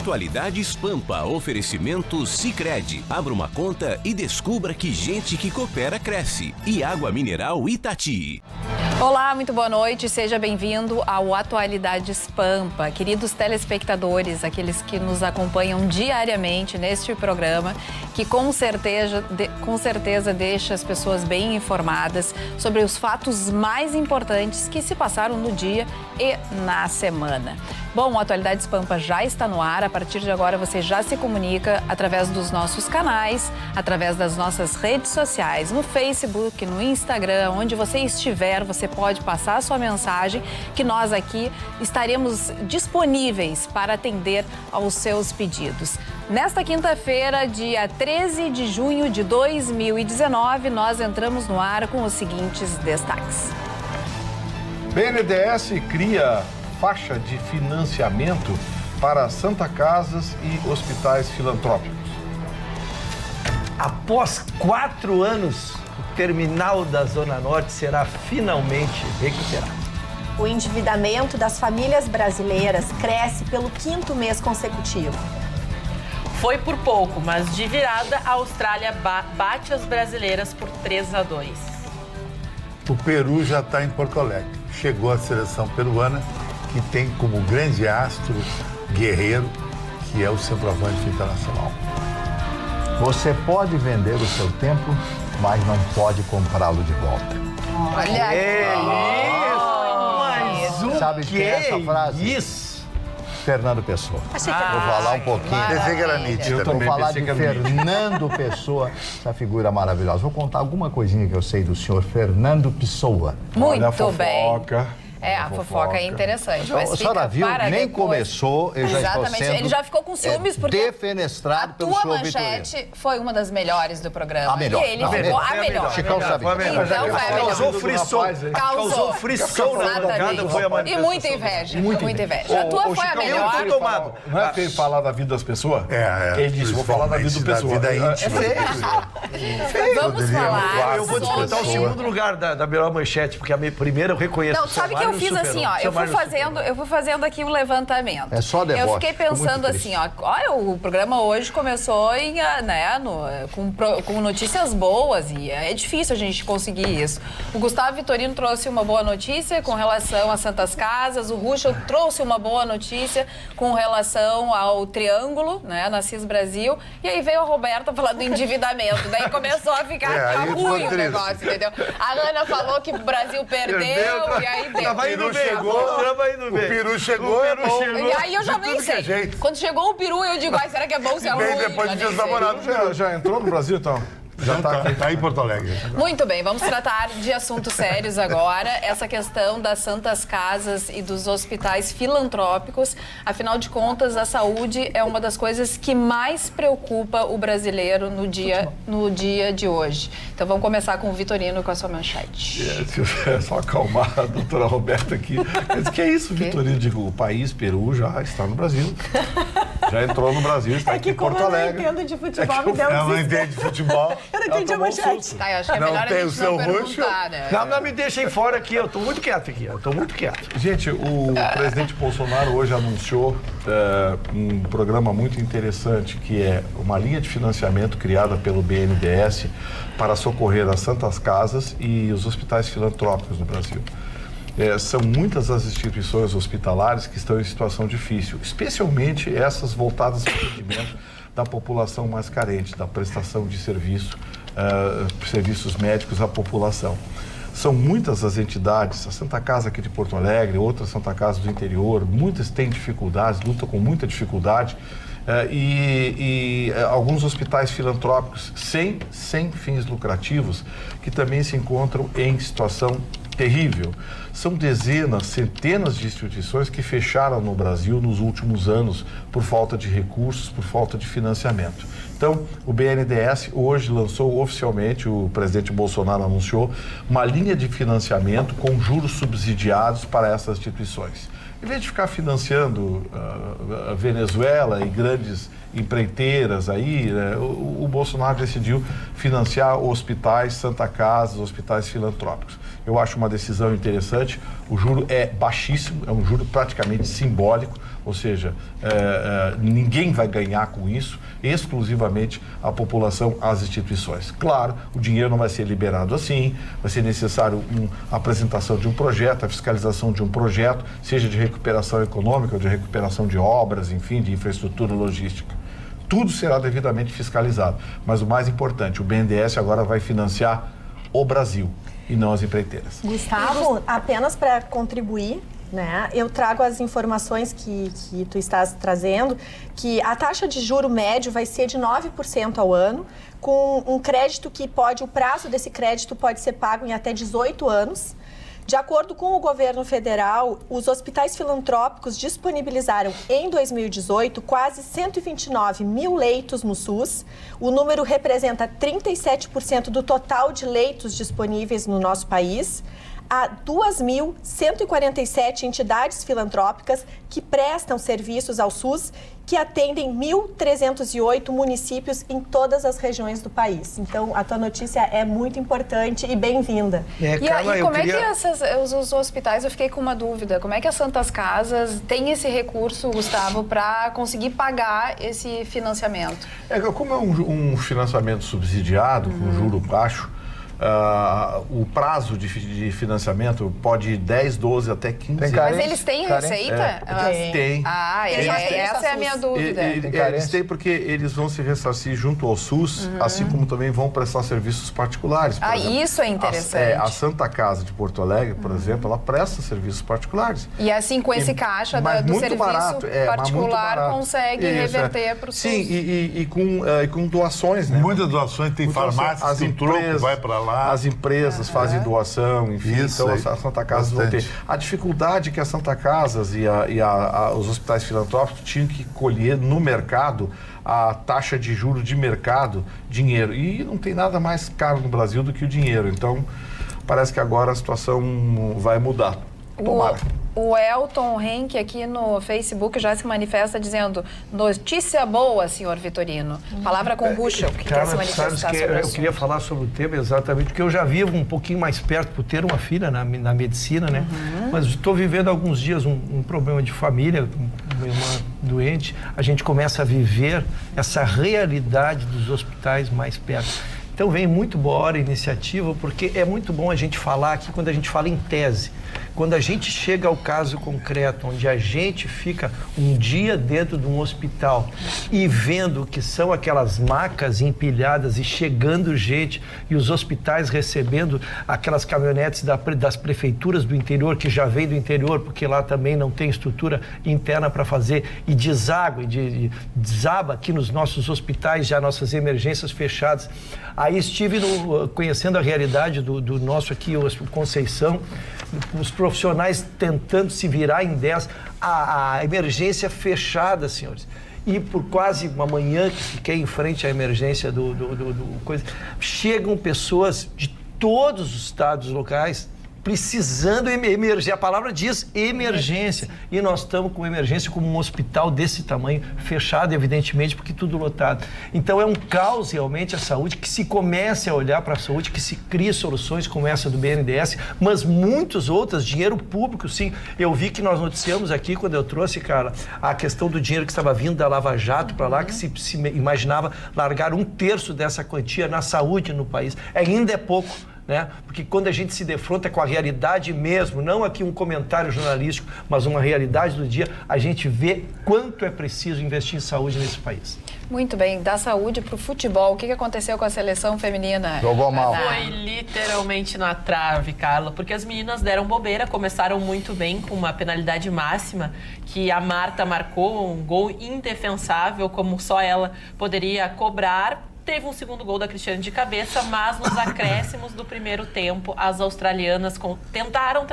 Atualidades Pampa, oferecimento Sicredi. Abra uma conta e descubra que gente que coopera cresce. E Água Mineral Itati. Olá, muito boa noite, seja bem-vindo ao Atualidades Pampa. Queridos telespectadores, aqueles que nos acompanham diariamente neste programa, que com certeza deixa as pessoas bem informadas sobre os fatos mais importantes que se passaram no dia e na semana. Bom, o Atualidades Pampa já está no ar. A partir de agora você já se comunica através dos nossos canais, através das nossas redes sociais, no Facebook, no Instagram, onde você estiver, você pode passar a sua mensagem que nós aqui estaremos disponíveis para atender aos seus pedidos. Nesta quinta-feira, dia 13 de junho de 2019, nós entramos no ar com os seguintes destaques. BNDES cria faixa de financiamento para Santa Casas e hospitais filantrópicos. Após 4 anos, o terminal da Zona Norte será finalmente recuperado. O endividamento das famílias brasileiras cresce pelo 5º mês consecutivo. Foi por pouco, mas de virada, a Austrália bate as brasileiras por 3-2. O Peru já está em Porto Alegre. Chegou a seleção peruana, que tem como grande astro guerreiro, que é o centroavante internacional. Você pode vender o seu tempo, mas não pode comprá-lo de volta. Olha isso! Sabe quem é essa frase? Isso! Fernando Pessoa. Achei que Vou falar um pouquinho. Pensei que era nítido. Vou falar de Fernando Pessoa, essa figura maravilhosa. Vou contar alguma coisinha que eu sei do senhor Fernando Pessoa. Muito Olha a bem. fofoca. A fofoca é interessante. Mas A senhora viu, nem depois. começou, eu já estou Exatamente, sendo ele já ficou com ciúmes porque defenestrado pelo tua senhor Vitorino. manchete foi uma das melhores do programa. A melhor. E ele ficou a melhor. Chicão sabe. Então foi a melhor. Causou frisson. Causou frisson na bancada, foi a E manifestação. muita inveja. Muita inveja. A tua foi a Chicão, melhor. eu tô tomado. Não é que ele falar da vida das pessoas? Ele disse, vou falar da vida do pessoal. Da vida íntima. Vamos falar. Eu vou disputar o sobre... segundo lugar da melhor manchete, porque a primeira eu reconheço. Não, sabe o que eu fiz assim, ó? Eu fui fazendo aqui um levantamento. É só deboche. Eu fiquei pensando assim, ó, olha, o programa hoje começou com notícias boas e é difícil a gente conseguir isso. O Gustavo Vitorino trouxe uma boa notícia com relação a Santas Casas, o Ruschel trouxe uma boa notícia com relação ao Triângulo, né, na CIS Brasil, e aí veio a Roberta falar do endividamento, daí começou a ficar ruim o negócio, entendeu? A Ana falou que o Brasil perdeu e aí deu. Tava indo bem, tava indo bem. O Peru chegou, E aí eu já nem sei. Quando chegou o Peru, eu digo, será que é bom ser ruim? Bem depois de Dia dos Namorados. Já entrou no Brasil, então? Já está em Porto Alegre. Muito bem, vamos tratar de assuntos sérios agora. Essa questão das Santas Casas e dos hospitais filantrópicos. Afinal de contas, a saúde é uma das coisas que mais preocupa o brasileiro no dia de hoje. Então vamos começar com o Vitorino com a sua manchete. É só acalmar a doutora Roberta aqui. Mas que é isso, Vitorino? Digo, o país, Peru, já está no Brasil. Já entrou no Brasil, está aqui em Porto Alegre. Eu não entendo de futebol, me deu Ela não entende de futebol. Eu não entendi a manchete. Tá, eu acho que é Não melhor tem a o gente seu não perguntar, né? Não me deixem fora aqui, eu tô muito quieto aqui, Gente, o presidente Bolsonaro hoje anunciou um programa muito interessante, que é uma linha de financiamento criada pelo BNDES para socorrer as Santas Casas e os hospitais filantrópicos no Brasil. São muitas as instituições hospitalares que estão em situação difícil, especialmente essas voltadas para o atendimento da população mais carente, da prestação de serviços médicos à população. São muitas as entidades, a Santa Casa aqui de Porto Alegre, outras Santa Casa do interior, muitas têm dificuldades, lutam com muita dificuldade, e alguns hospitais filantrópicos sem fins lucrativos que também se encontram em situação terrível. São dezenas, centenas de instituições que fecharam no Brasil nos últimos anos por falta de recursos, por falta de financiamento. Então, o BNDES hoje lançou oficialmente, o presidente Bolsonaro anunciou, uma linha de financiamento com juros subsidiados para essas instituições. Em vez de ficar financiando a Venezuela e grandes empreiteiras aí, né, o Bolsonaro decidiu financiar hospitais, Santa Casa, hospitais filantrópicos. Eu acho uma decisão interessante, o juro é baixíssimo, é um juro praticamente simbólico, ou seja, ninguém vai ganhar com isso, exclusivamente a população, as instituições. Claro, o dinheiro não vai ser liberado assim, vai ser necessário a apresentação de um projeto, a fiscalização de um projeto, seja de recuperação econômica, ou de recuperação de obras, enfim, de infraestrutura logística. Tudo será devidamente fiscalizado, mas o mais importante, o BNDES agora vai financiar o Brasil e não as empreiteiras. Gustavo, apenas para contribuir, né, eu trago as informações que tu estás trazendo, que a taxa de juro médio vai ser de 9% ao ano, com um crédito o prazo desse crédito pode ser pago em até 18 anos. De acordo com o governo federal, os hospitais filantrópicos disponibilizaram em 2018 quase 129 mil leitos no SUS. O número representa 37% do total de leitos disponíveis no nosso país. Há 2.147 entidades filantrópicas que prestam serviços ao SUS, que atendem 1.308 municípios em todas as regiões do país. Então, a tua notícia é muito importante e bem-vinda. E como é que os hospitais, eu fiquei com uma dúvida, como é que as Santas Casas têm esse recurso, Gustavo, para conseguir pagar esse financiamento? Como é um financiamento subsidiado, com juro baixo, o prazo de financiamento pode ir 10, 12 até 15 anos. Mas eles têm receita? Tem. Essa é a minha dúvida. Eles têm porque eles vão se ressarcir junto ao SUS, assim como também vão prestar serviços particulares. Por exemplo, isso é interessante. A Santa Casa de Porto Alegre, por exemplo, ela presta serviços particulares. E assim, com esse caixa do serviço particular, consegue reverter para o SUS. Sim, e com doações, né? Muitas doações, tem farmácias, as empresas vai para lá. As empresas fazem doação, enfim, isso, então as Santa Casas vão ter. A dificuldade que as Santa Casas e os hospitais filantrópicos tinham que colher no mercado a taxa de juros de mercado, dinheiro. E não tem nada mais caro no Brasil do que o dinheiro. Então, parece que agora a situação vai mudar. Tomara. O Elton Henke aqui no Facebook já se manifesta dizendo: notícia boa, senhor Vitorino. Palavra com Ruschel, que quer se manifestar sobre o assunto. Eu queria falar sobre o tema exatamente, porque eu já vivo um pouquinho mais perto por ter uma filha na medicina, né? Mas estou vivendo há alguns dias um problema de família, minha irmã doente. A gente começa a viver essa realidade dos hospitais mais perto. Então vem muito boa hora a iniciativa, porque é muito bom a gente falar aqui quando a gente fala em tese. Quando a gente chega ao caso concreto, onde a gente fica um dia dentro de um hospital e vendo que são aquelas macas empilhadas e chegando gente e os hospitais recebendo aquelas caminhonetes das prefeituras do interior, que já vem do interior, porque lá também não tem estrutura interna para fazer, e desaba aqui nos nossos hospitais, já nossas emergências fechadas. Aí estive conhecendo a realidade do nosso aqui, o Conceição, os profissionais tentando se virar em 10, a emergência fechada, senhores. E por quase uma manhã que fiquei em frente à emergência coisa, chegam pessoas de todos os estados locais precisando emergir. A palavra diz emergência. E nós estamos com emergência como um hospital desse tamanho, fechado, evidentemente, porque tudo lotado. Então é um caos realmente a saúde, que se comece a olhar para a saúde, que se crie soluções como essa do BNDES, mas muitas outras, dinheiro público, sim. Eu vi que nós noticiamos aqui, quando eu trouxe, cara, a questão do dinheiro que estava vindo da Lava Jato para lá, que se imaginava largar 1/3 dessa quantia na saúde no país. Ainda é pouco. Né? Porque quando a gente se defronta com a realidade mesmo, não aqui um comentário jornalístico, mas uma realidade do dia, a gente vê quanto é preciso investir em saúde nesse país. Muito bem, da saúde para o futebol, o que aconteceu com a seleção feminina? Jogou mal. Foi literalmente na trave, Carla, porque as meninas deram bobeira, começaram muito bem com uma penalidade máxima, que a Marta marcou, um gol indefensável, como só ela poderia cobrar. Teve um segundo gol da Cristiane de cabeça, mas nos acréscimos do primeiro tempo, as australianas tentaram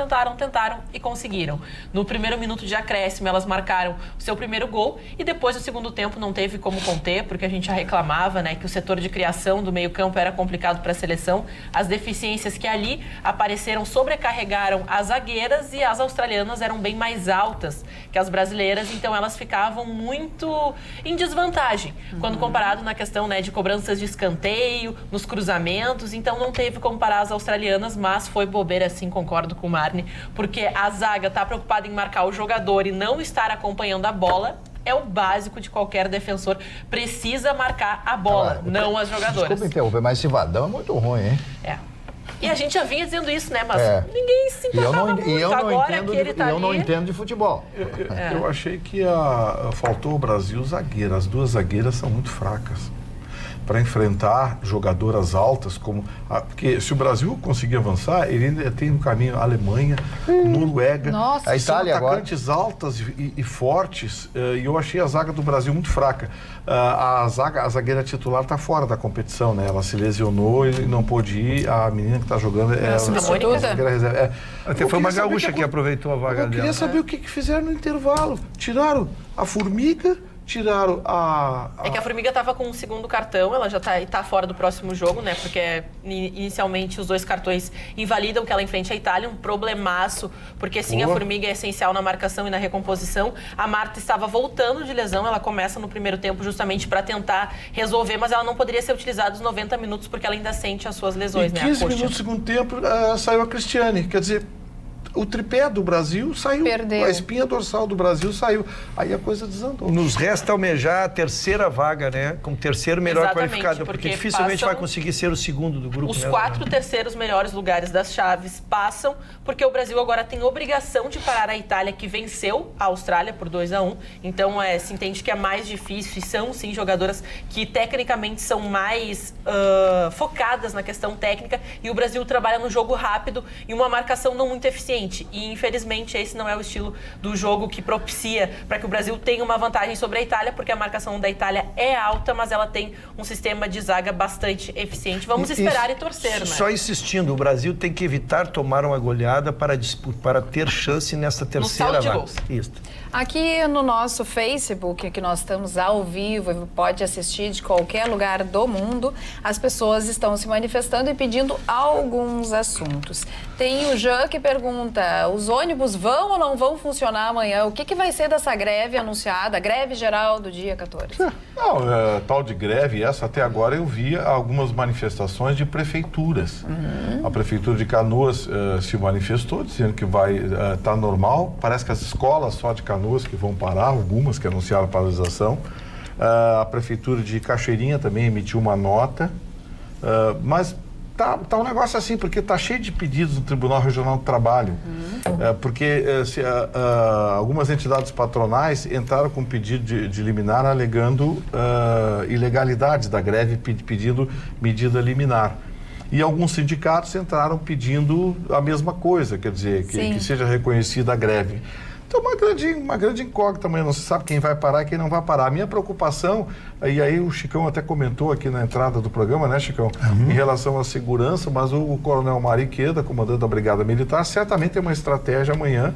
e conseguiram. No primeiro minuto de acréscimo, elas marcaram o seu primeiro gol e depois do segundo tempo não teve como conter, porque a gente já reclamava, né, que o setor de criação do meio-campo era complicado para a seleção. As deficiências que ali apareceram sobrecarregaram as zagueiras e as australianas eram bem mais altas que as brasileiras, então elas ficavam muito em desvantagem quando comparado na questão, né, de cobranças de escanteio, nos cruzamentos, então não teve como parar as australianas, mas foi bobeira, sim, concordo com o Marne, porque a zaga está preocupada em marcar o jogador e não estar acompanhando a bola. É o básico de qualquer defensor, precisa marcar a bola, não as jogadoras. Desculpa interromper, mas esse Vadão é muito ruim, hein? É. E a gente já vinha dizendo isso, né? Mas ninguém se importava muito. Eu não entendo de futebol. Eu achei que faltou o Brasil zagueira. As duas zagueiras são muito fracas para enfrentar jogadoras altas como... Porque se o Brasil conseguir avançar, ele ainda tem no caminho a Alemanha, Noruega. Nossa, a Itália agora. Atacantes altas e fortes, e eu achei a zaga do Brasil muito fraca. A zagueira titular está fora da competição, né? Ela se lesionou e não pôde ir. A menina que está jogando é a zagueira reserva. Até foi uma gaúcha que aproveitou a vaga dela. Eu queria saber o que fizeram no intervalo. Tiraram a Formiga, tiraram a... É que a Formiga estava com um segundo cartão, ela já tá fora do próximo jogo, né? Porque inicialmente os 2 cartões invalidam que ela enfrente a Itália, um problemaço, porque sim, a Formiga é essencial na marcação e na recomposição. A Marta estava voltando de lesão, ela começa no primeiro tempo justamente para tentar resolver, mas ela não poderia ser utilizada os 90 minutos porque ela ainda sente as suas lesões, né? 15 minutos do segundo tempo saiu a Cristiane, quer dizer... O tripé do Brasil saiu, perdeu. A espinha dorsal do Brasil saiu. Aí a coisa desandou. Nos resta almejar a terceira vaga, né? Como terceiro melhor qualificado, porque dificilmente vai conseguir ser o segundo do grupo. Os 4 terceiros melhores lugares das chaves passam, porque o Brasil agora tem obrigação de parar a Itália, que venceu a Austrália por 2-1. Então, se entende que é mais difícil, e são, sim, jogadoras que tecnicamente são mais focadas na questão técnica, e o Brasil trabalha no jogo rápido e uma marcação não muito eficiente. E, infelizmente, esse não é o estilo do jogo que propicia para que o Brasil tenha uma vantagem sobre a Itália, porque a marcação da Itália é alta, mas ela tem um sistema de zaga bastante eficiente. Vamos esperar e torcer, né? Só insistindo, o Brasil tem que evitar tomar uma goleada para ter chance nessa terceira vaga. Isso. Aqui no nosso Facebook, que nós estamos ao vivo e pode assistir de qualquer lugar do mundo, as pessoas estão se manifestando e pedindo alguns assuntos. Tem o Jean que pergunta, os ônibus vão ou não vão funcionar amanhã? O que vai ser dessa greve anunciada, greve geral do dia 14? Não, tal de greve, até agora eu vi algumas manifestações de prefeituras. A Prefeitura de Canoas se manifestou, dizendo que vai estar normal. Parece que as escolas só de Canoas que vão parar, algumas que anunciaram a paralisação. A Prefeitura de Cachoeirinha também emitiu uma nota, mas tá um negócio assim, porque tá cheio de pedidos no Tribunal Regional do Trabalho, porque algumas entidades patronais entraram com pedido de liminar alegando ilegalidades da greve, pedindo medida liminar. E alguns sindicatos entraram pedindo a mesma coisa, quer dizer, que seja reconhecida a greve. Então, uma grande incógnita amanhã, não se sabe quem vai parar e quem não vai parar. A minha preocupação, e aí o Chicão até comentou aqui na entrada do programa, né, Chicão, em relação à segurança, mas o Coronel Mariqueda, comandante da Brigada Militar, certamente tem uma estratégia amanhã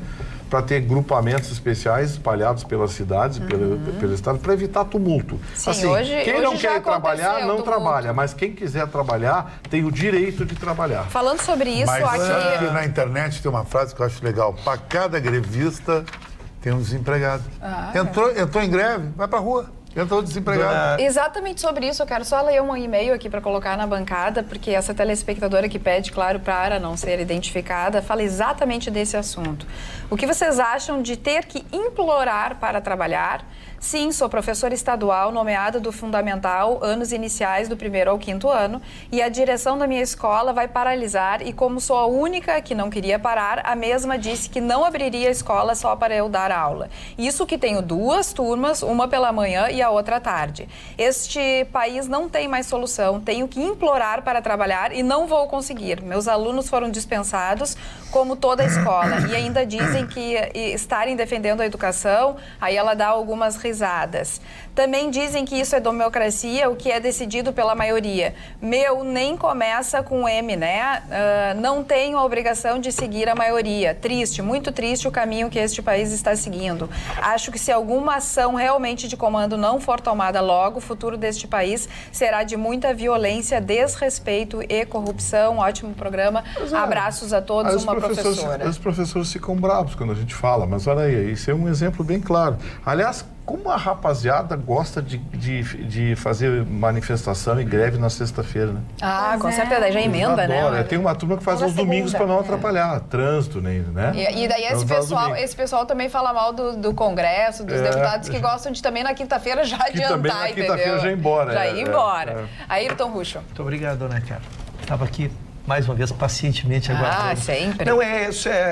para ter grupamentos especiais espalhados pelas cidades, pelo estado, para evitar tumulto. Sim, assim, quem hoje não quer trabalhar, não tumulto. Trabalha, mas quem quiser trabalhar tem o direito de trabalhar. Falando sobre isso, Mas aqui... na internet tem uma frase que eu acho legal. Para cada grevista tem um desempregado. Entrou em greve, vai para rua. Entrou desempregado. Exatamente sobre isso, eu quero só ler um e-mail aqui para colocar na bancada, porque essa telespectadora que pede, claro, para não ser identificada, fala exatamente desse assunto. O que vocês acham de ter que implorar para trabalhar? Sim, sou professora estadual nomeada do Fundamental, anos iniciais do 1º ao 5º ano, e a direção da minha escola vai paralisar e como sou a única que não queria parar, a mesma disse que não abriria a escola só para eu dar aula. Isso que tenho 2 turmas, uma pela manhã e a outra à tarde. Este país não tem mais solução, tenho que implorar para trabalhar e não vou conseguir. Meus alunos foram dispensados como toda a escola. E ainda dizem que estarem defendendo a educação, aí ela dá algumas risadas. Também dizem que isso é democracia, o que é decidido pela maioria. Nem começa com M, né? Não tenho a obrigação de seguir a maioria. Triste, muito triste o caminho que este país está seguindo. Acho que se alguma ação realmente de comando não for tomada logo, o futuro deste país será de muita violência, desrespeito e corrupção. Ótimo programa. Abraços a todos. Uma professora. Os professores ficam bravos quando a gente fala, mas olha aí, isso é um exemplo bem claro. Aliás, como a rapaziada gosta de fazer manifestação e greve na sexta-feira, né? Com certeza, já emenda, né? Tem uma turma que faz aos domingos para não atrapalhar trânsito, né? E daí esse pessoal também fala mal do Congresso, dos deputados que gostam de também na quinta-feira já adiantar, também na quinta-feira já ir embora. Já ir embora. Ayrton Ruschel. Muito obrigado, dona Carla. Estava aqui mais uma vez, pacientemente aguardando. Sempre. Não,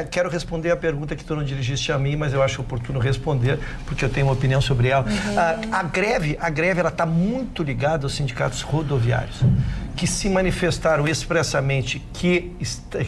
quero responder a pergunta que tu não dirigiste a mim, mas eu acho oportuno responder, porque eu tenho uma opinião sobre ela. A greve ela está muito ligada aos sindicatos rodoviários, que se manifestaram expressamente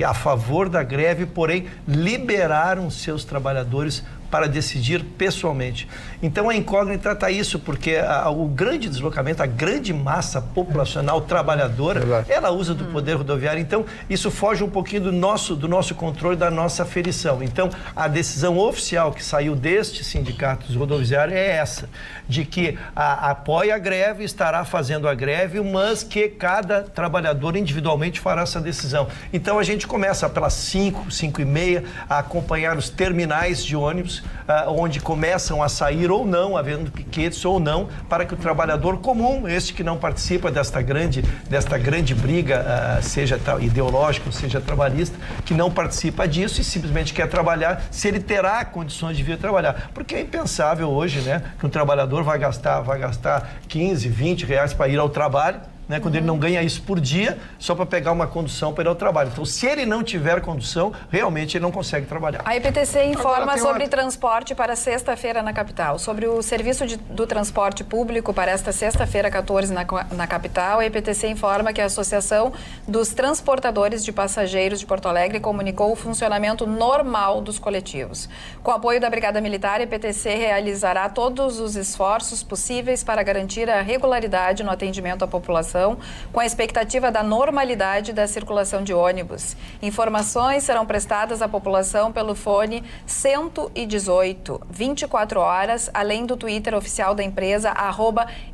a favor da greve, porém liberaram seus trabalhadores para decidir pessoalmente. Então a incógnita está isso, porque o grande deslocamento, a grande massa populacional trabalhadora, ela usa do poder rodoviário. Então isso foge um pouquinho do nosso controle, da nossa aferição. Então a decisão oficial que saiu destes sindicatos rodoviários é essa, de que apoia a greve, estará fazendo a greve, mas que cada trabalhador individualmente fará essa decisão. Então a gente começa pelas 5h30 a acompanhar os terminais de ônibus, onde começam a sair ou não, havendo piquetes ou não, para que o trabalhador comum, este que não participa desta grande briga, seja ideológica, seja trabalhista, que não participa disso e simplesmente quer trabalhar, se ele terá condições de vir trabalhar. Porque é impensável hoje, né, que um trabalhador vai gastar 15, 20 reais para ir ao trabalho, né, quando ele não ganha isso por dia, só para pegar uma condução para ir ao trabalho. Então, se ele não tiver condução, realmente ele não consegue trabalhar. A EPTC informa sobre transporte para sexta-feira na capital. Sobre o serviço do transporte público para esta sexta-feira, 14, na capital, a EPTC informa que a Associação dos Transportadores de Passageiros de Porto Alegre comunicou o funcionamento normal dos coletivos. Com o apoio da Brigada Militar, a EPTC realizará todos os esforços possíveis para garantir a regularidade no atendimento à população, com a expectativa da normalidade da circulação de ônibus. Informações serão prestadas à população pelo fone 118, 24 horas, além do Twitter oficial da empresa,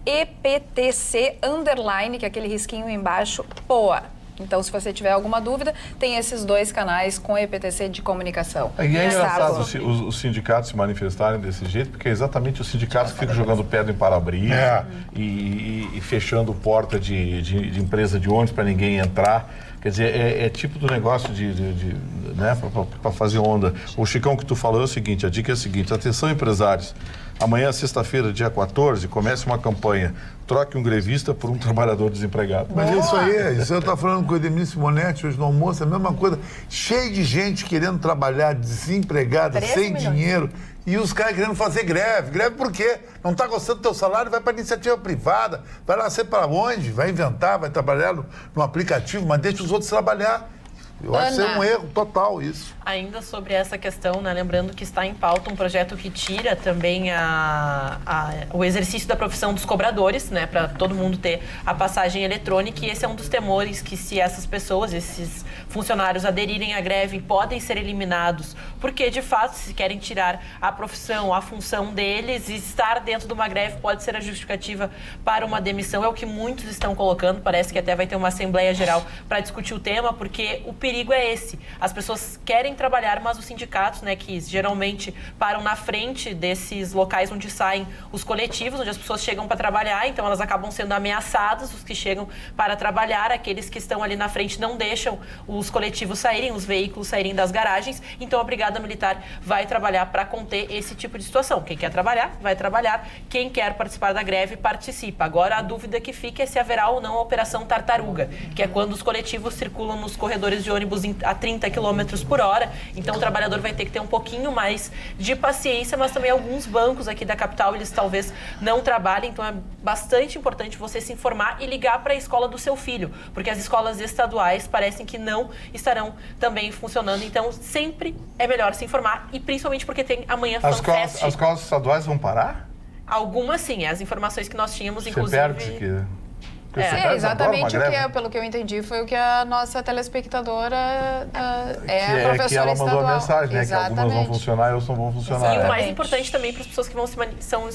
@EPTC_, que é aquele risquinho embaixo, POA. Então, se você tiver alguma dúvida, tem esses dois canais com a EPTC de comunicação. É engraçado os sindicatos se manifestarem desse jeito, porque é exatamente os sindicatos que ficam jogando pedra em para-brisa e fechando porta de empresa de ônibus para ninguém entrar. Quer dizer, é tipo do negócio né, para fazer onda. O Chicão que tu falou é o seguinte, a dica é a seguinte: atenção, empresários. Amanhã, sexta-feira, dia 14, comece uma campanha. Troque um grevista por um trabalhador desempregado. Mas isso eu estava falando com o Edemir Simonetti hoje no almoço, a mesma coisa. Cheio de gente querendo trabalhar, desempregada, sem dinheiro. E os caras querendo fazer greve. Greve por quê? Não está gostando do teu salário? Vai para a iniciativa privada. Vai lá ser para onde? Vai inventar, vai trabalhar no aplicativo, mas deixa os outros trabalhar. Eu acho que ser um erro total isso. Ainda sobre essa questão, né, lembrando que está em pauta um projeto que tira também o exercício da profissão dos cobradores, né, para todo mundo ter a passagem eletrônica, e esse é um dos temores, que se essas pessoas, esses funcionários aderirem à greve, podem ser eliminados, porque de fato, se querem tirar a profissão, a função deles, estar dentro de uma greve pode ser a justificativa para uma demissão, é o que muitos estão colocando. Parece que até vai ter uma Assembleia Geral para discutir o tema, porque o perigo é esse, as pessoas querem trabalhar, mas os sindicatos, né, que geralmente param na frente desses locais onde saem os coletivos, onde as pessoas chegam para trabalhar, então elas acabam sendo ameaçadas, os que chegam para trabalhar, aqueles que estão ali na frente não deixam os coletivos saírem, os veículos saírem das garagens, então a Brigada Militar vai trabalhar para conter esse tipo de situação. Quem quer trabalhar, vai trabalhar, quem quer participar da greve, participa. Agora a dúvida que fica é se haverá ou não a Operação Tartaruga, que é quando os coletivos circulam nos corredores de ônibus a 30 km por hora, então o trabalhador vai ter que ter um pouquinho mais de paciência, mas também alguns bancos aqui da capital, eles talvez não trabalhem, então é bastante importante você se informar e ligar para a escola do seu filho, porque as escolas estaduais parecem que não estarão também funcionando. Então, sempre é melhor se informar, e principalmente porque tem amanhã FanFest. As escolas estaduais vão parar? Algumas sim, as informações que nós tínhamos, Você inclusive... perde exatamente pelo que eu entendi, foi o que a nossa telespectadora a professora que ela mandou estadual. a mensagem, né? Exatamente. Que algumas vão funcionar e outras não vão funcionar. E o mais importante também para as pessoas que vão se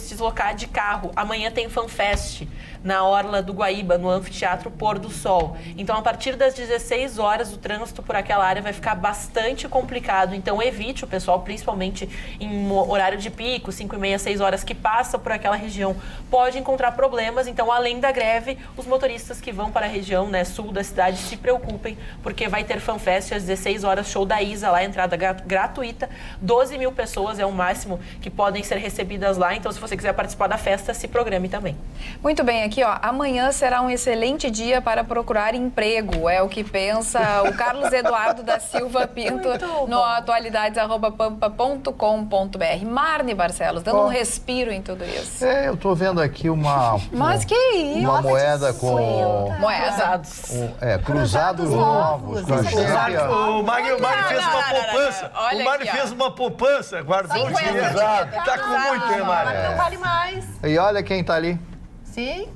deslocar de carro. Amanhã tem FanFest na Orla do Guaíba, no Anfiteatro Pôr do Sol. Então, a partir das 16 horas, o trânsito por aquela área vai ficar bastante complicado. Então, evite o pessoal, principalmente em horário de pico, 5h30, 6 horas, que passa por aquela região, pode encontrar problemas. Então, além da greve, os motoristas que vão para a região, né, sul da cidade, se preocupem, porque vai ter FanFest às 16 horas, show da Isa lá, entrada gratuita. 12 mil pessoas é o máximo que podem ser recebidas lá. Então, se você quiser participar da festa, se programe também. Muito bem, aqui ó, amanhã será um excelente dia para procurar emprego, é o que pensa o Carlos Eduardo da Silva Pinto no atualidades@pampa.com.br. Marne Barcelos, dando um respiro em tudo isso. Eu tô vendo aqui uma moeda com... Cruzados. Cruzados novos. O Magno fez uma poupança. Olha O Magno aqui, ó. fez uma poupança, guardou o dinheiro. Tá com muito, hein, Magno? Não vale mais. E olha quem tá ali. Sim.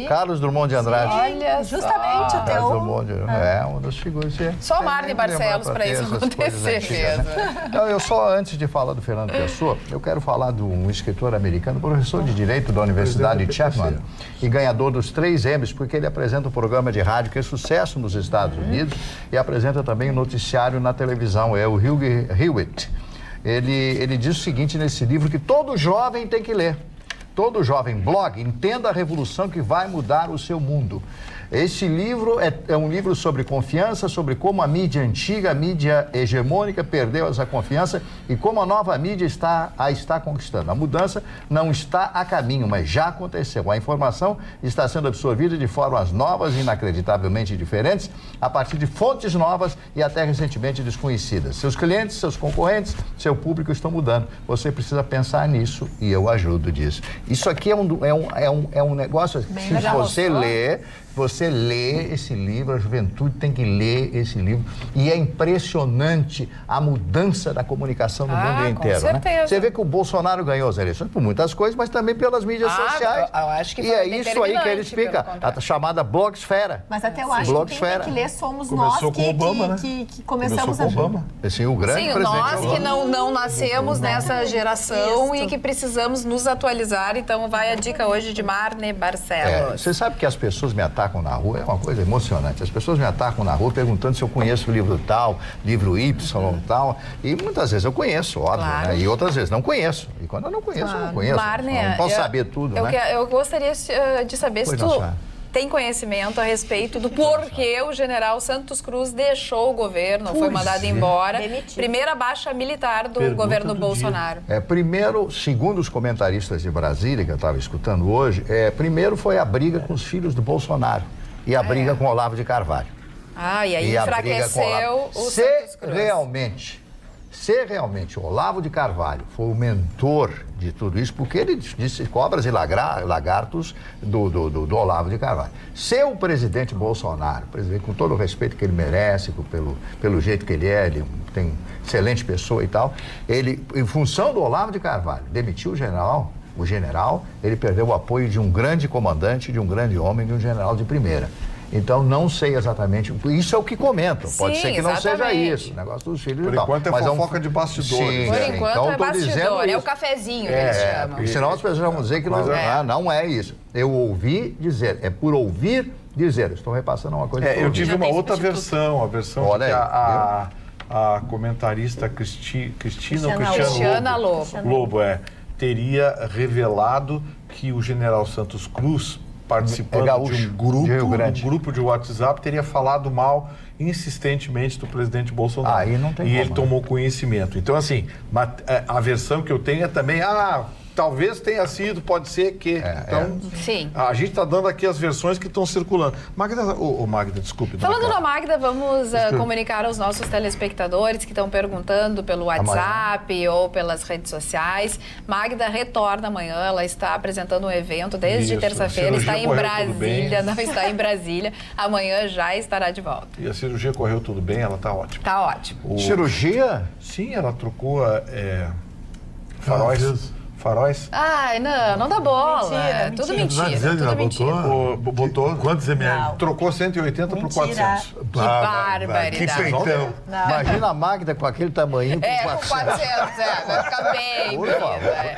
Carlos Drummond de Andrade. Olha Justamente até Carlos o... Drummond uma das figuras. Só Marne Barcelos para isso acontecer mesmo. Então, eu só, antes de falar do Fernando Pessoa, eu quero falar de um escritor americano, professor de Direito da Universidade Chapman e ganhador dos 3 Emmys, porque ele apresenta um programa de rádio que é sucesso nos Estados Unidos e apresenta também um noticiário na televisão, é o Hugh Hewitt. Ele diz o seguinte nesse livro, que todo jovem tem que ler. Todo jovem blog, entenda a revolução que vai mudar o seu mundo. Esse livro é um livro sobre confiança, sobre como a mídia antiga, a mídia hegemônica, perdeu essa confiança e como a nova mídia está conquistando. A mudança não está a caminho, mas já aconteceu. A informação está sendo absorvida de formas novas, inacreditavelmente diferentes, a partir de fontes novas e até recentemente desconhecidas. Seus clientes, seus concorrentes, seu público estão mudando. Você precisa pensar nisso e eu ajudo disso. Isso aqui é um negócio, se você lê esse livro, a juventude tem que ler esse livro. E é impressionante a mudança da comunicação no mundo inteiro. Com certeza. Né? Você vê que o Bolsonaro ganhou as eleições por muitas coisas, mas também pelas mídias sociais. Eu acho que e é isso aí que ele explica, a chamada blogosfera. Mas até eu acho que quem tem que ler somos Começou nós com Obama, né? que começamos a... Obama. Assim, o grande presidente nós Obama. que não nascemos nessa geração e que precisamos nos atualizar. Então, vai a dica hoje de Marne Barcelos. Você sabe que as pessoas me atacam na rua, é uma coisa emocionante. As pessoas me atacam na rua perguntando se eu conheço o livro tal, livro Y tal. E muitas vezes eu conheço, óbvio, né? E outras vezes não conheço. E quando eu não conheço, eu não conheço. Marne, não posso saber tudo, né? Eu gostaria de saber se tu tem conhecimento a respeito do porquê o general Santos Cruz deixou o governo, foi mandado embora. Demitido. Primeira baixa militar do governo Bolsonaro. Primeiro, segundo os comentaristas de Brasília, que eu estava escutando hoje, primeiro foi a briga com os filhos do Bolsonaro e a briga com o Olavo de Carvalho. E aí enfraqueceu o Santos Cruz. Se realmente o Olavo de Carvalho foi o mentor de tudo isso, porque ele disse cobras e lagartos do Olavo de Carvalho. Se o presidente Bolsonaro, com todo o respeito que ele merece, pelo jeito que ele ele tem excelente pessoa e tal, ele, em função do Olavo de Carvalho, demitiu o general, ele perdeu o apoio de um grande comandante, de um grande homem, de um general de primeira. Então, não sei exatamente. Isso é o que comentam. Pode ser que não seja isso. O negócio dos filhos Por e tal. enquanto é fofoca de bastidores. Por enquanto é bastidor. É o cafezinho que eles chamam. Porque senão as pessoas vão dizer que não é isso. Eu ouvi dizer. É por ouvir dizer. Estou repassando uma coisa. Eu tive uma outra versão. A versão de que a comentarista Cristiana Lobo teria revelado que o general Santos Cruz, participando de um grupo de WhatsApp, teria falado mal insistentemente do presidente Bolsonaro. Aí não tem ele tomou conhecimento. Então, assim, a versão que eu tenho é também, talvez tenha sido, pode ser que. Então, Sim. a gente está dando aqui as versões que estão circulando. Magda, Magda, desculpe. Falando na Magda, vamos comunicar aos nossos telespectadores que estão perguntando pelo WhatsApp ou pelas redes sociais. Magda retorna amanhã, ela está apresentando um evento desde terça-feira, está em Brasília, não está em Brasília. Amanhã já estará de volta. E a cirurgia correu tudo bem, ela está ótima. Tá ótimo. Cirurgia? Sim, ela trocou faróis. Faróis? Ai, não dá bola. Mentira, Tudo mentira. Tá dizendo que ela mentira. Botou Quantos ml? Trocou 180 por 400. Que barbaridade. Que peitão. Imagina a Magda com aquele tamanho. Com 400, vai ficar bem bonita.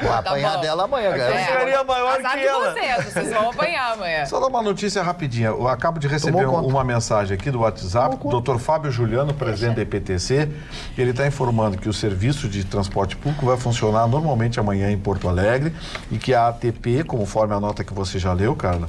Vai apanhar dela amanhã, galera. Ficaria maior Azar que de ela. vocês vão apanhar amanhã. Só dar uma notícia rapidinha. Eu acabo de receber uma mensagem aqui do WhatsApp. Dr. Fábio Juliano, presidente da EPTC. Ele está informando que o serviço de transporte público vai funcionar normalmente amanhã em Porto Alegre e que a ATP, conforme a nota que você já leu, Carla,